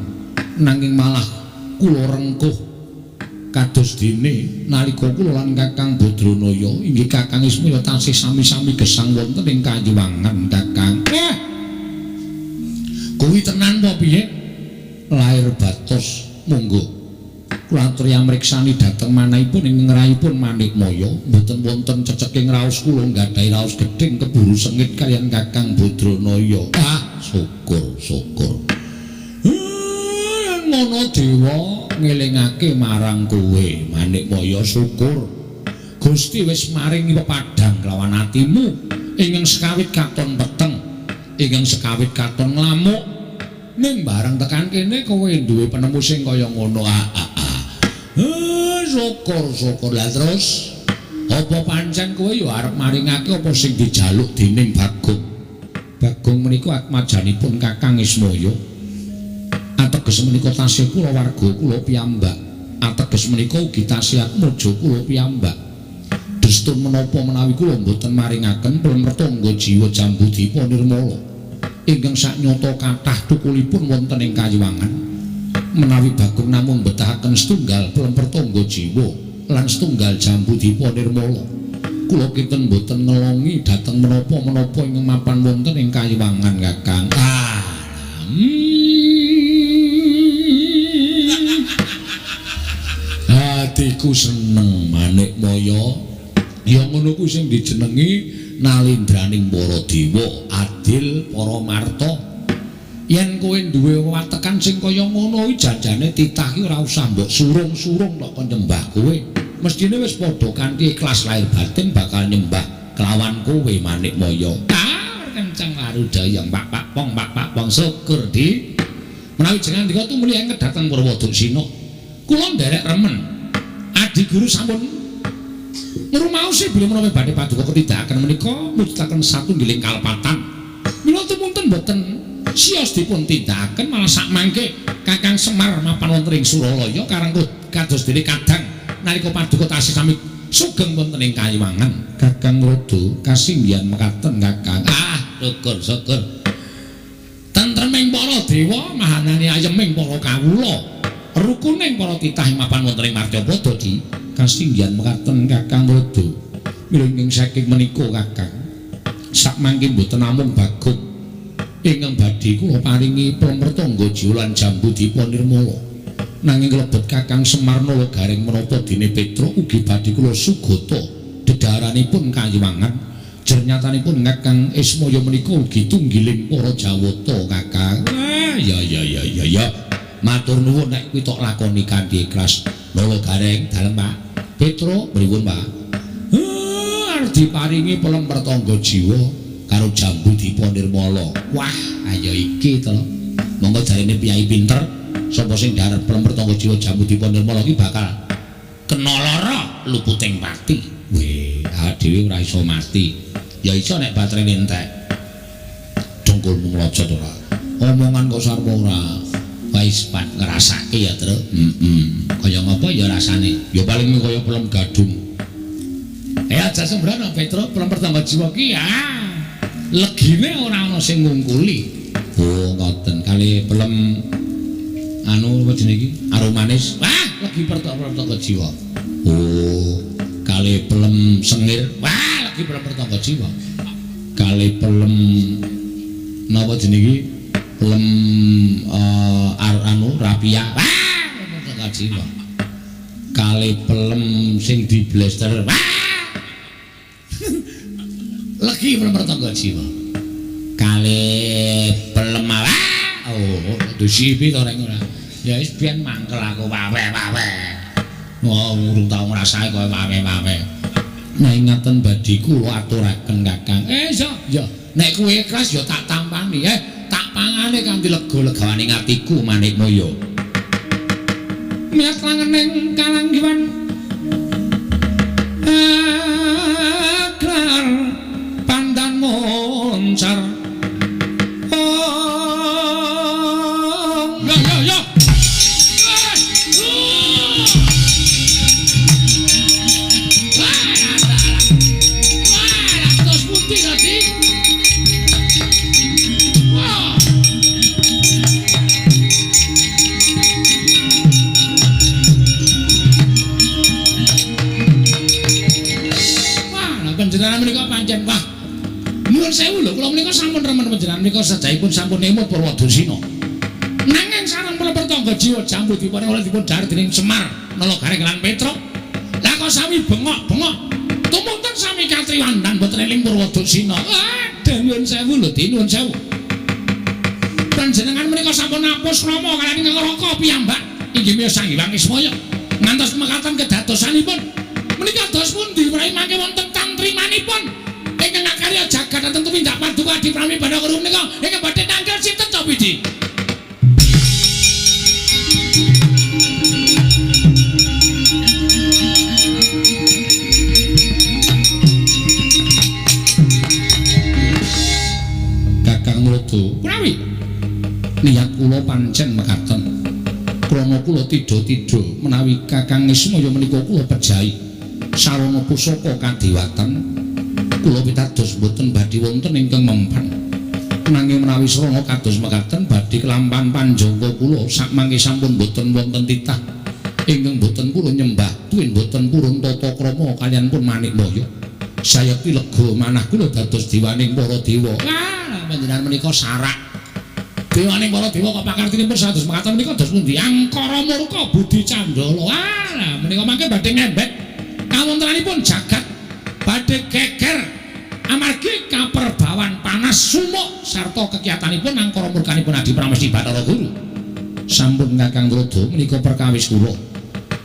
nanging malah kula rengkuh kados dene nalika kula lan Kakang Badranaya inggih Kakang Ismaya tansih sami-sami gesang wonten ing Kayuwangan. Kakang kuwi tenan apa piye? Lair batos monggo kula aturi amriksani dhateng manahipun ing ngrahipun Manikmaya mboten wonten ceceking raos kula nggadhahi raos gedhing keburu sengit kaliyan Kakang Badranaya. Syukur ngono dewa ngelingake marang kowe Manikmaya. Syukur Gusti wis maringi pepadhang kelawan atimu ingkang sekawit katon peteng, ingkang sekawit katon nglamuk. Ning bareng tekan kene kowe duwe penemu sing kaya ngono. Syukur. Lah terus apa pancen kowe ya arep maringake apa sing dijaluk dening Bagong? Bagong menika atmajanipun Kakang Ismaya. Ateges menika tasih kula warga kula piyambak. Ateges menika ugi tasih atmaja kula piyambak. Destun menapa menawi kula mboten maringaken pramrtangga jiwa Jambudipa Nirmala ingkang saknyata kathah tukulipun wonten ing Kayuwangan, menawi Bagong namung betahaken setunggal pramrtangga jiwa lan setunggal Jambudipa Nirmala, kula kinten boten ngelongi dhateng menapa-menapa ingkang mapan wonten ing Kayuwangan. Kakang atiku seneng Manikmaya. Ya ngono kuwi sing dijenengi nalindraning para dewa adil para marta. Yen kowe duwe watekan sing kaya ngono iki janjane titah ki ora usah mbok surung-surung tok kon nyembah kowe. Mestine wis padha kanthi ikhlas lahir batin bakal nyembah kelawan kowe Manikmaya. Kenceng warudaya pak pong syukur di menawi jenengan dika tumuli engket dhateng Purwoduksina. Kula nderek remen adi guru sampun ngrumaosi bilih menawi badhe paduka ketindakaken menika mujudaken satunggiling kalpatan. Mila tumunten boten siyos dipun tindakaken malah sak mangke Kakang Semar mapan wonten ing Suralaya karang kados dene kadang nalika paduka tasih sami sugeng wonten ing Kayuwangan. Kakang Rodo kasinggihan mekaten Kakang. Syukur. Tentreming para dewa mahanane ayeming para kawula rukuning para titah mapan wonten ing Martyapada di kasinggihan mekaten Kakang Rodo. Mila ing saking menika Kakang sak mangke mboten namung Bagong ingkang badhe kula paringi pramrtangga jiwa lan Jambudipa Nirmala, nanging klebet Kakang Semar Nala Garing menapa dene Petra ugi badhe kula sugata dedhaharanipun Kayuwangan. Jernyatanipun Kakang Ismaya menika ugi tunggiling para Jawata Kakang. Ya matur nuwun nek kuwi tok lakoni kanthi ikhlas. Nala Garing dalem Pak. Petra pripun Pak? Arep diparingi pramrtangga jiwa karo Jambudipa Nirmala. Wah, ayo iki to. Monggo jarene piyai pinter sapa sing dharep pramrtangga jiwa Jambudipa Nirmala iki bakal kena lara luputing pati. Weh, awak dhewe ora iso mati. Ya iso nek baterene entek. Dongkulmu nglojot ora. Omongan kok sarwa ora. Wis pat ngrasake ya, Tru. Kaya ngapa ya rasane? Ya paling kaya pelem gadung. Aja sembrana Petra, pelem pertangga jiwa ki ya. Legine ora ana sing ngungkuli. Oh, ngoten. Kali pelem anu apa jenenge iki? Aromanis. Wah, legi pertangga jiwa. Oh, kali pelem sengir. Wah, lagi pelem pertangga jiwa. Kali pelem napa jenenge iki? Pelem anu rapia. Wah, pertangga jiwa. Kali pelem sing di blaster. Wah. Legi pelem pertangga jiwa. Kali pelem oh, dusipi to rek ora. Ya wis biyen mangkel aku wawe. Wah, urung tau ngrasake koyo wae-wae. Nek ngaten badhe kula aturaken Kakang. Ya. Nek kowe ikhlas ya tak tampani, tak pangane kanthi lega-legawaning atiku Manikmaya. Miat langening kalanggiwan. Aklar pandan moncar. Yo. Panjenengan menika pancen wah. Nuwun sewu lho, kula menika sampun remen panjenengan menika sedahipun sampun emut Purwadasina. Nanging sareng mlebet tangga jiwa jambu dipun oleh dipun dhahar dening Semar, Nalagare lan Petruk. Lah kok sami bengok-bengok. Tumunten sami katriwandan boten eling Purwadasina. Nuwun sewu lho, nuwun sewu. Panjenengan menika sampun apus Rama kaliyan Ngraka piyambak. Inggih miyos Sang Hyang Ismaya. Ngantos mekaten kedadosanipun menika dos pundi prawi mangke wonten tantrimanipun ingkang karya jagat dhateng tumindak paduka Adi Prami Bathara menika ingkang badhe tanggal sinten to Widi? Kakang Mrodo prawi niat kula pancen mekaten krana kula tidha-tidha menawi Kakang Ismaya menika kula pejahi sarana pusaka kadewatan kula pitados boten badhe wonten ingkang mempan nanging menawi sarana kados mekaten badhe kelampan panjangga kula sakmangke sampun boten wonten titah ingkang boten kula nyembah tuwin boten purun tata krama kaliyan pun Manikmaya sayekti lega manah kula dados dewaning para dewa panjenengan menika sarak dewaning para dewa kok pakartinipun sados mekaten menika dos pundi angkara murka budi candala menika mangke badhe ngembek kawontenanipun jagat badhe geger amargi kaperbawan panas sumuk sarta kekiyatanipun angkara murkanipun Adi Pramesti Bathara Guru. Sampun Kakang Mrodo menika perkawis kula.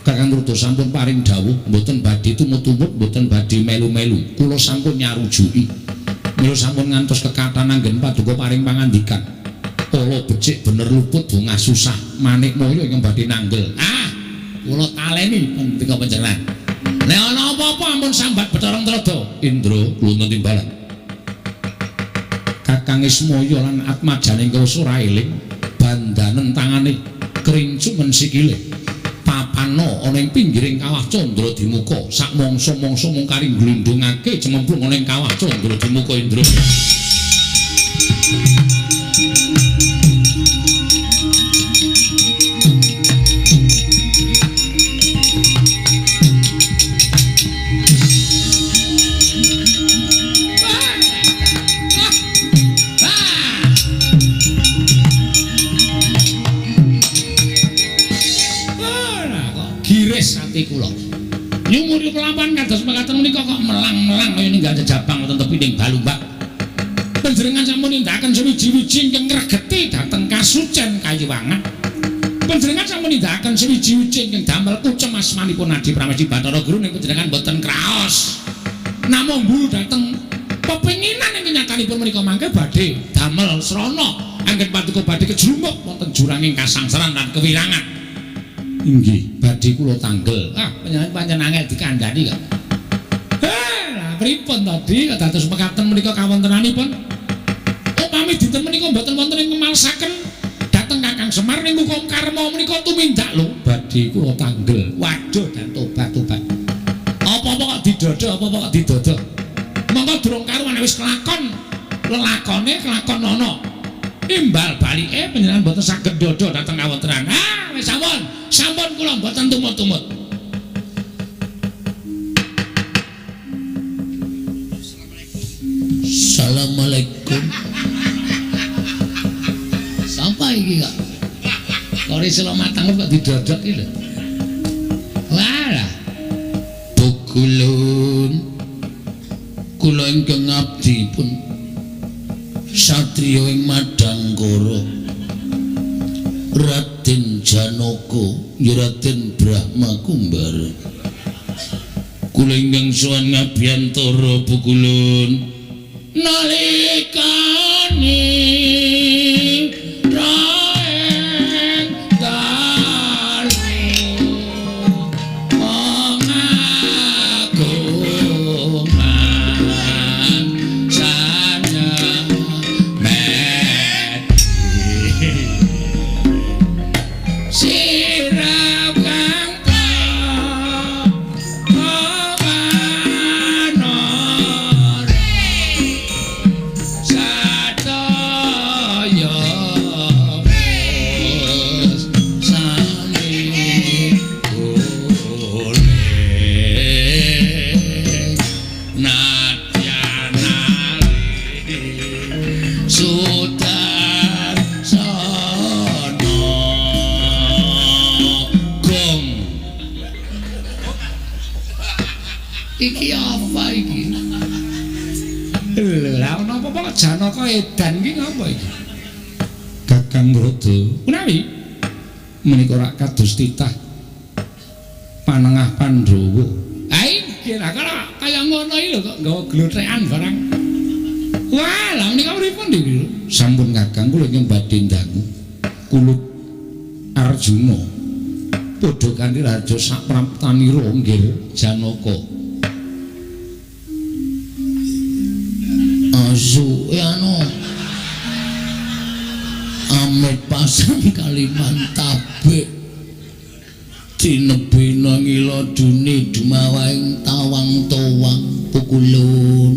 Kakang Mrodo sampun paring dawuh mboten badhe tumut-tumut, mboten badhe melu-melu. Kula sampun nyarujuki. Mila sampun ngantos kekathah anggen paduka paring pangandikan. Kala becik bener luput bungah susah Manikmaya ingkang badhe nanggel. Kula taleni pendika panjenengan. Nek ana apa-apa ampun sambat Bathara Antrada. Indra kula timbalan. Kakang Ismaya lan atmajane krasa ora eling, bandanen tangane kerincumen sikile. Papana ana ing pinggiring kawah Candra Dimuka, sak mangsa-mangsa mung kari glundungake cememplung ana ing kawah Candra Dimuka Indra. Kula nyumuri kelapan kados mekaten menika kok melang-melang kaya ninggal jejabang wonten teping Balumbak. Panjenengan sampun nindakaken sewiji-wiji ingkang ngregeti dhateng kasucen Kayiwangan. Panjenengan sampun nindakaken sewiji-wiji ingkang damel kucem asmanipun Adi Pramesti Bathara Guru ning panjenengan boten kraos. Namung mbul dhateng pepinginan ingkang nyatanipun menika mangke badhe damel srana anggen paduka badhe kejlumuk wonten juranging kasangsaran lan kewirangan. Inggih, badhe kula tanggel. Pancen angel dikandhani kok. Lah pripun tadi dados mekaten menika kawontenanipun? Upami dinten menika mboten wonten ing kemalsaken dhateng Kakang Semar ning hukum karma menika tumindak lho. Badhe kula tanggel. Waduh dan tobat-tobat. Apa-apa kok didodo, apa-apa kok didodo. Monggo durung karuan wis kelakon. Lelakone kelakon ana. Imbal balike panjenengan mboten saged dodo dhateng kawontenan. Wis sampun kula mboten tumut-tumut. Assalamualaikum. Sampai iki kok. Kori selo matang kok didodok iki lho. Walah. Bukulun. Kula ingkang abdi pun satriya ing Madangkara. Raden Janaka Raden Brahma Kumbara kula ingkang sowan ngabiyantara Pukulun nalikane raeng dalu pengagungan sanya meti sirap kang iki apa iki? Lah napa kok Janaka edan iki ngapa iki? Kakang Brada Menawi menika rak kados titah panengah Pandhawa. ha iki lah kaya ngono iki lho kok nggawa glotrekan barang. Wah, lah menika pripun iki? Sampun Kakang kula ingkang badhe ndangu Kulut Arjuna padha kanthi raja sapraptanira nggih Janaka. Asu anu Amit pasang Kalimantabe dinebina ngilodune dumawaing tawang-tawang Pukulun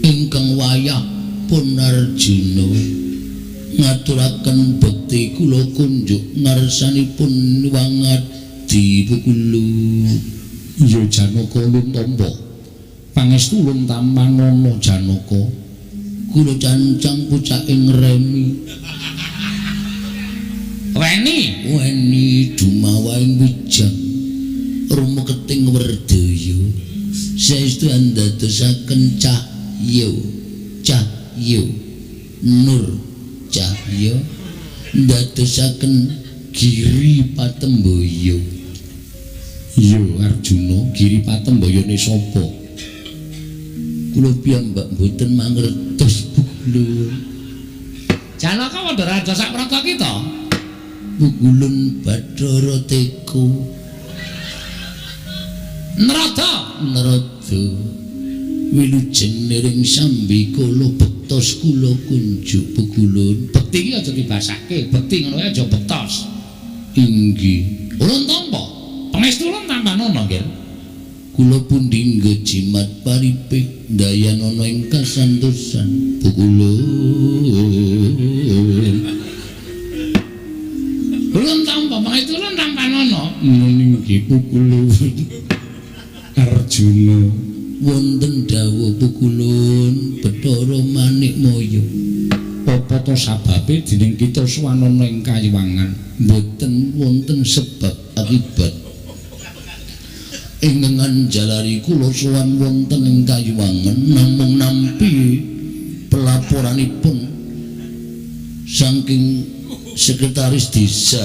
ingkang wayah pun Arjuna ngaturaken bekti kula kunjuk ngarsanipun wangadi Pukulun. Ya Janaka ulun tampa pangestu ulun tampanono Janaka kula cancang pucaking remi weni dumawaing wijang rumuketing werdaya saestu andadosaken cahya nur cahya ndadosaken giri patembaya. Ya Arjuna giri patembayane sapa? Kula piyambak mboten mangertos Pukulun. Janaka padha raja saprata kita. Pukulun Bathara Teka. Narada wilujeng nering sambikala bektos kula kunjuk Pukulun. Bekti iki aja dibasake, bekti ngono aja bektos. Inggih. Ulun tampa. Pangestu ulun tampanono nggih. Kula pundi jimat paripik dayanana ing kasantosan Pukulun. Ulun tampa, pangestu ulun tampanono. Nggih Pukulun. Arjuna wonten dawuh Pukulun Bathara Manikmaya. Apa to sababe dening kita suwanana ing kayiwangan? Mboten wonten sebab akibat. Ingkang jalari kula sowan wonten ing kayiwangan namung nampi pelaporanipun saking sekretaris desa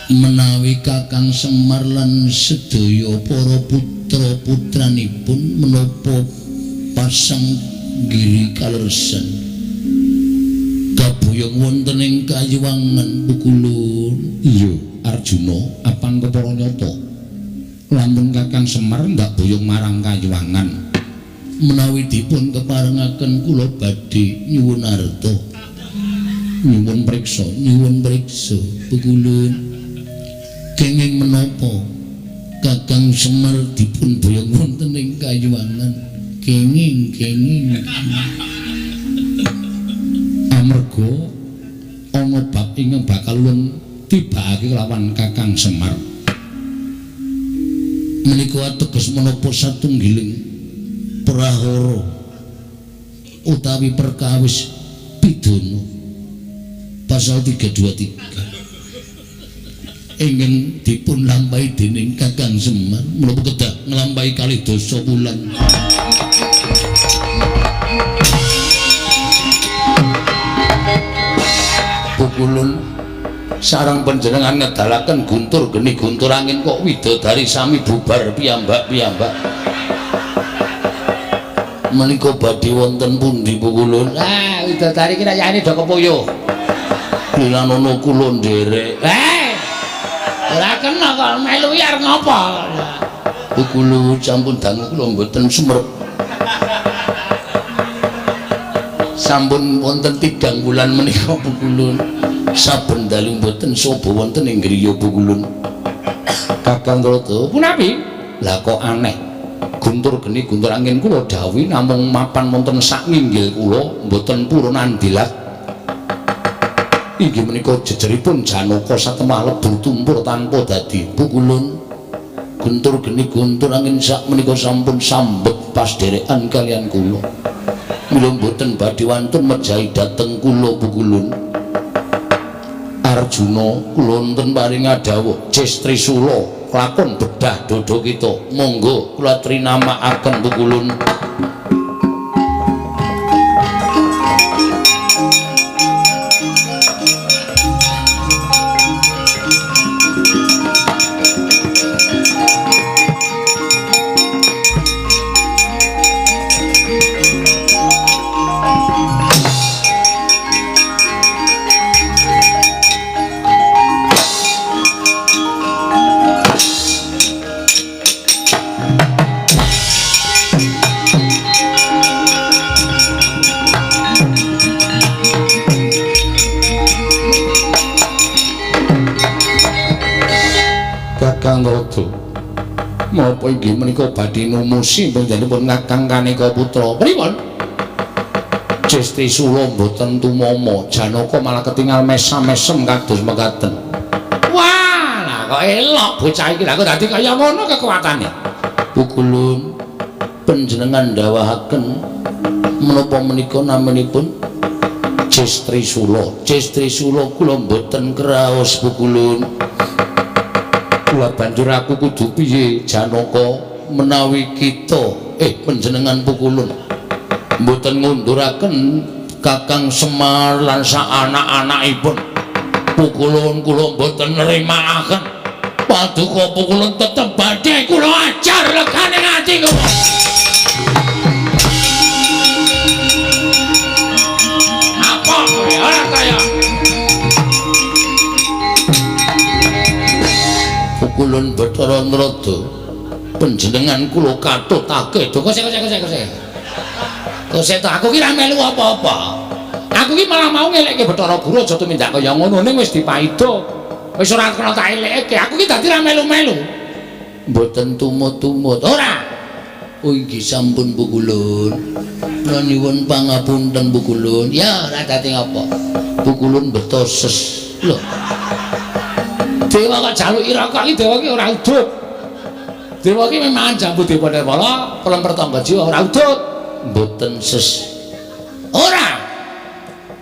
menawi Kakang Semar lan sedaya para putra-putranipun menapa pasang giri kalersan kaboyong wonten ing kayiwangan Pukulun. Iya Arjuna apang kepara nyata lamun Kakang Semar ndak boyong marang kayiwangan menawi dipun keparengaken kula badhe nyuwun arta nyuwun priksa Pukulun kenging menapa Kakang Semar dipun boyong wonten ing kayiwangan kenging amarga ana bab ingkang bakal ulun tibake kelawan Kakang Semar. Menika ateges menapa satunggiling prahara utawi perkawis pidana pasal 323 ingkang dipun lampahi dening Kakang Semar menapa kedah nglampahi kalih dasa wulan. Pukulun sarang panjenengan ngedalaken guntur geni guntur angin kok widodari sami bubar piyambak-piyambak. Menika badhe wonten pundi Pukulun? Lah widodari ki rayane do kepoyo. Lan ana kula nderek. Ora kena kok melu yar ngopo? Pukulun sampun dangu kula mboten sumerep. Sampun wonten 3 bulan menika Pukulun. Saben dalu mboten sapa wonten ing griya Pukulun. Kakang Rata, punapi? Lah kok aneh. Guntur geni guntur angin kula dawuhi namung mapan wonten sak nginggil kula mboten purun andilat. Inggih menika jejeripun Janaka satemah lebur tumpur tanpa dadi. Pukulun guntur geni guntur angin sak menika sampun sambet pasderekan kalian kula. Mila mboten badhe wantun mejahi dhateng kula Pukulun. Arjuna kula wonten paring dawuh Cis Trisula lakon bedah dodo kita. Monggo kula trinamakaken Pukulun. Kakang Rata, menapa inggih menika badhe numusi panjenenganipun Kakang Kanika Putra? Pripun? Cis Trisula mboten tumama, Janaka malah ketingal mesam-mesem kados mekaten. Wah, lah kok elok bocah iki. Lah kok dadi kaya ngono kekuatane. Pukulun panjenengan dawuhaken menapa menika namanipun Cis Trisula. Cis Trisula kula mboten kraos Pukulun. Kula banjur aku kudu piye Janaka menawi kita panjenengan Pukulun mboten ngunduraken Kakang Semar lan sak anak-anakipun. Pukulun kula mboten nrimakaken. Paduka Pukulun tetep badhe kula ajar legane ati kula. Apa kowe ora kaya Pukulun Bathara Nrada panjenengan kula katutake. Kose. Kose to aku ki ra melu apa-apa. Aku ki malah mau ngelekke Bathara Guru aja tumindak kaya ngono ning wis dipaido. Wis ora kena tak elekke. Aku ki dadi ra melu-melu. Mboten tumut-tumut. Ora. Oh inggih sampun Pukulun. Kula nyuwun pangapunten Pukulun. Ya ora dadi ngopo. Pukulun betoses. Lho. Dewa kok jaluki rokok iki dewa ki ora udut. Dewa ki memang jambu dewa dewala, pelem pertangga jiwa ora udut. Mboten ses. Ora.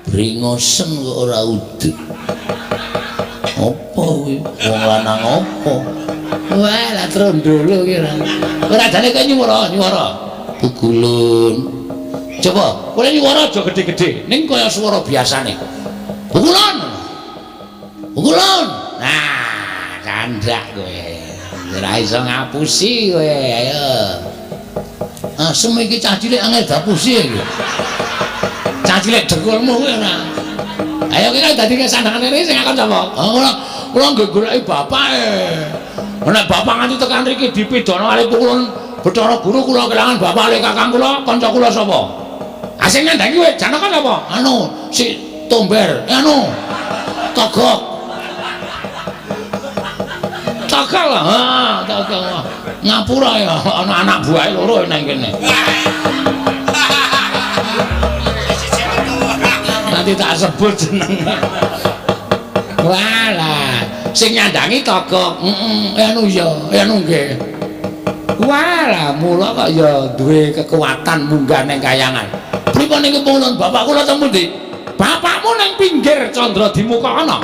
Bringosen kok ora udut. Apa kuwi? Wong lanang apa? Wah, lah trondolo ki ora. Ora jane kok nyuwara. Pukulun. Coba, kowe nyuwara aja gedhe-gedhe, ning kaya swara biasane. Pukulun. Nah, kandak kowe. Ora iso ngapusi kowe, ayo. Asem iki cah cilik angel dapusi iki. Cah cilik dengkulmu kowe ora. Ayo kowe kan dadi kesandangane iki sing akon sapa? Kula nggih goleki bapake. Nek bapak nganti tekan mriki dipidono kali Pukulun Bathara Guru kula kelangan bapak le kakang kula, kanca kula sapa? Asing nandhangi kowe Janaka sapa? Si Tomber, Togok. Togok lah, Togok. Ngapura ya, ana anak buahe loro nang kene. Nanti tak sebut jenenge. Walah, sing nyandangi Togok. Nggih. Walah, mula kok ya duwe kekuatan munggah ning kayangan. Pripun niku Pukulun bapak kula teng pundi? Bapakmu ning pinggir Candra Dimuka ana.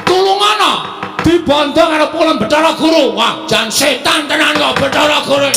Tulung ana. Dibondo karo Pukulun Bathara Guru. Wah, jan setan tenan kok Bathara Guru.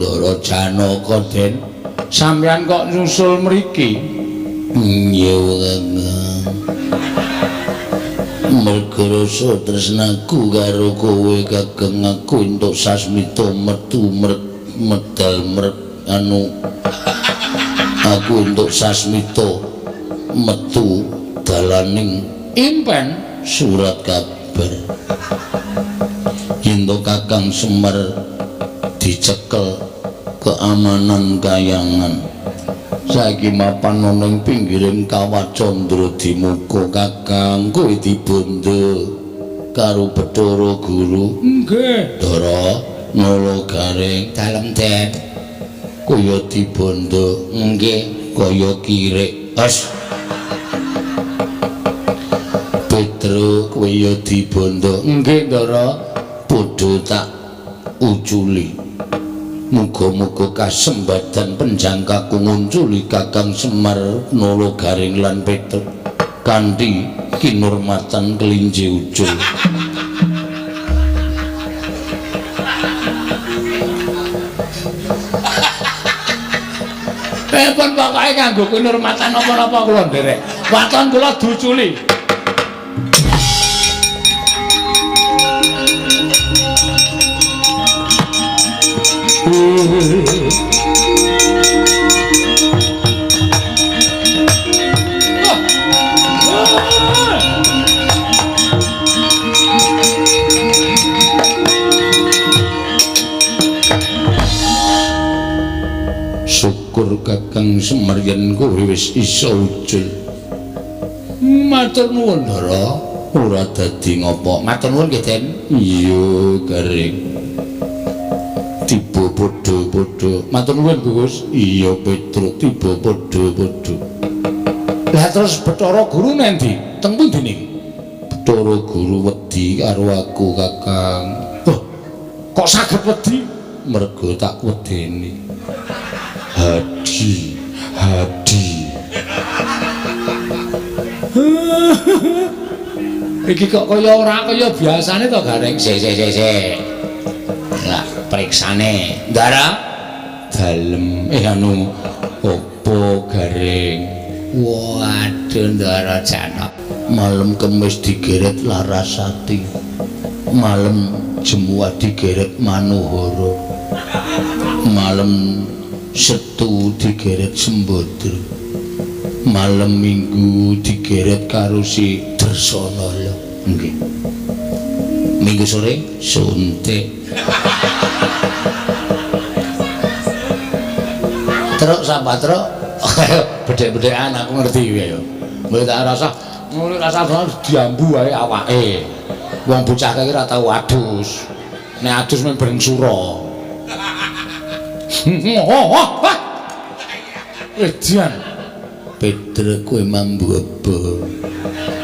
Ndara Janaka Den. Sampeyan kok nyusul mriki? Iya Kakang. Merga rasa tresnaku karo kowe Kakang, aku entuk sasmita metu medal aku entuk sasmita metu dalaning Impen surat kabar yen Kakang Semar dicekel keamanan Kayangan. Saiki mapan ana ing pinggiring Kawah Candra Dimuka Kakang, kowe dibondo karo Bathara Guru. Nggih. Ndara Nalagareng dalem Den. Kaya dibondo. Nggih, kaya kirik. Has. Petro kowe ya dibondo. Nggih, Ndara. Padha tak uculi. Muga-muga kasembadan penjangkaku ngunculi Kakang Semar Nalagaring lan Petruk kanthi kinurmatan kelinci ucul. Pun pokoke kanggo kinurmatan apa-apa kula nderek. Waton kula duculi. Syukur Kakang Semar yen kowe wis isa ucul. Matur nuwun, Ndara. Ora dadi ngopo. Matur nuwun nggih, Den. Iya, Gareng. Tiba padha-padha. Matur nuwun, Gus. Iya, Petruk, tiba padha-padha. Lah terus Bathara Guru nendi? Teng pundi niki? Bathara Guru wedi karo aku, Kakang. Loh, kok saged wedi? Merga tak wedeni. Hadi. Iki kok kaya ora kaya biasane to, Gareng. Sik. Lah, periksane. Ndara dalem anu opo Gareng? Waduh, Ndara Janaka. Malem Kemis digeret Larasati. Malem Jemuah digeret Manuhara. Malem Setu digeret Sembadra. Malem Minggu digeret karo si Dersanala. Nggih. Minggu sore suntik. Truk sapa truk? Bedhek-bedhekan aku ngerti kuwi ya. Mulai tak rasa diambu wae awake. Wong bocah iki ora tau adus. Nek adus men bareng sura. Edian. Pedro kowe mambu apa?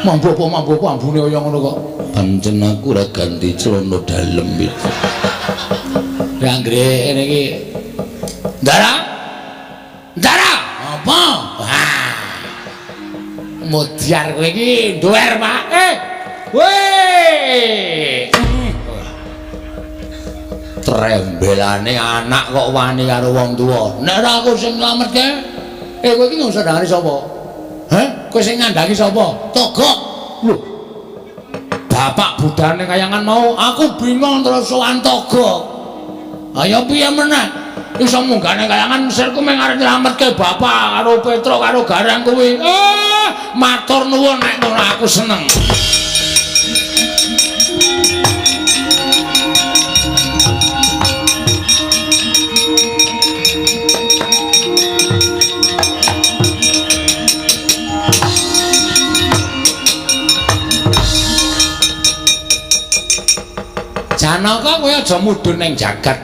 Mambu apa ambune kaya ngono kok. Pancen aku ora ganti celana dalem iki. Ya anggere ngene iki. Ndara? Apa? Modiar kowe iki duwer, Pak. Weh. Trembelane anak kok wani karo wong tuwa. Nek ora aku sing nglametke, Kowe iki ngusah ndangani sapa? Kowe sing ngandangi sapa? Togok. Lho. Bapak budane Kayangan mau aku bingung terus sowan Togok. Ayo piye meneh? Iso munggane Kayangan sirku mung arep nyelametke bapak karo Petro karo Garang kuwi. Matur nuwun nek ngono aku seneng. Janaka kowe aja mudhun ning jagat.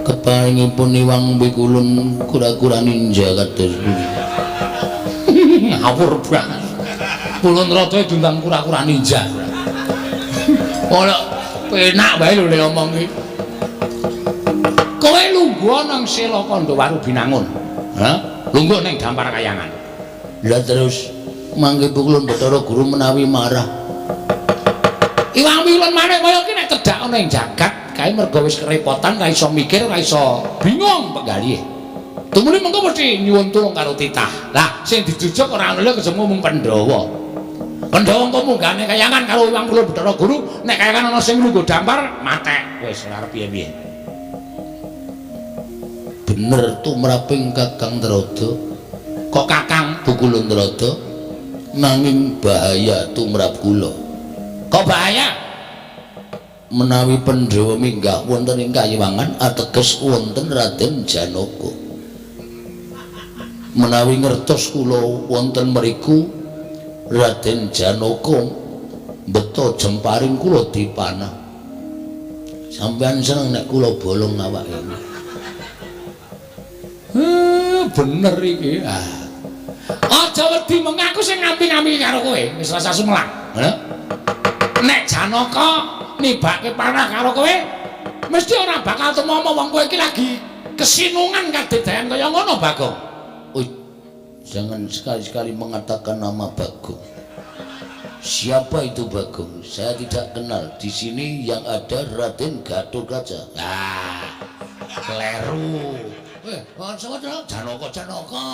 Keparingipun Iwang Pikulun kura-kura ninja kados pundi. Ngawur banget. Kulun rada diundang kura-kura ninja. Ora penak wae lho nek ngomong iki. Kowe lungguh nang Sela Kandawaru Binangun. Lungguh ning Dampar Kayangan. Lah terus mangke Pikulun Bathara Guru menawi marah. Iwang Pikulun maneh kaya iki nek cedhak ana ing jagat kae mergo wis kerepotan ra iso mikir, ra iso bingung penggalih. Tumuli mengko mesti nyuwun tulung karo titah. Lah sing dijujuk ora ngono kejemu mung Pandhawa. Pandhawa engko munggane kayangan karo 50 Bathara Guru, nek kayangan ana sing lungguh dampar matek. Wis ora arep piye-piye. Bener tumraping Kakang Drada. Kok Kakang Bukul Drada nanging bahaya tumrap kula. Kok bahaya? Menawi Pandhawa minggah wonten ing Kayiwangan ateges wonten Raden Janaka. Menawi ngertos kula wonten mriku Raden Janaka beto jemparing kula dipanah. Sampeyan seneng nek kula bolong awake. Bener iki. Aja wedi mengaku sing ngampi-ngampi karo kowe, wis rasa sumelang. Nek Janaka nibake panah karo kowe, mesti ora bakal temomo wong kowe iki lagi kesinungan kadedayan kaya ngono, Bagong. Oh, jangan sekali-sekali mengatakan nama Bagong. Siapa itu Bagong? Saya tidak kenal. Di sini yang ada Raden Gatotkaca. Ah, keleru. Janaka.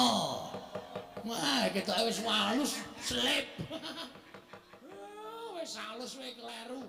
Wah, kita wis halus, slip. Wis halus wae kleru.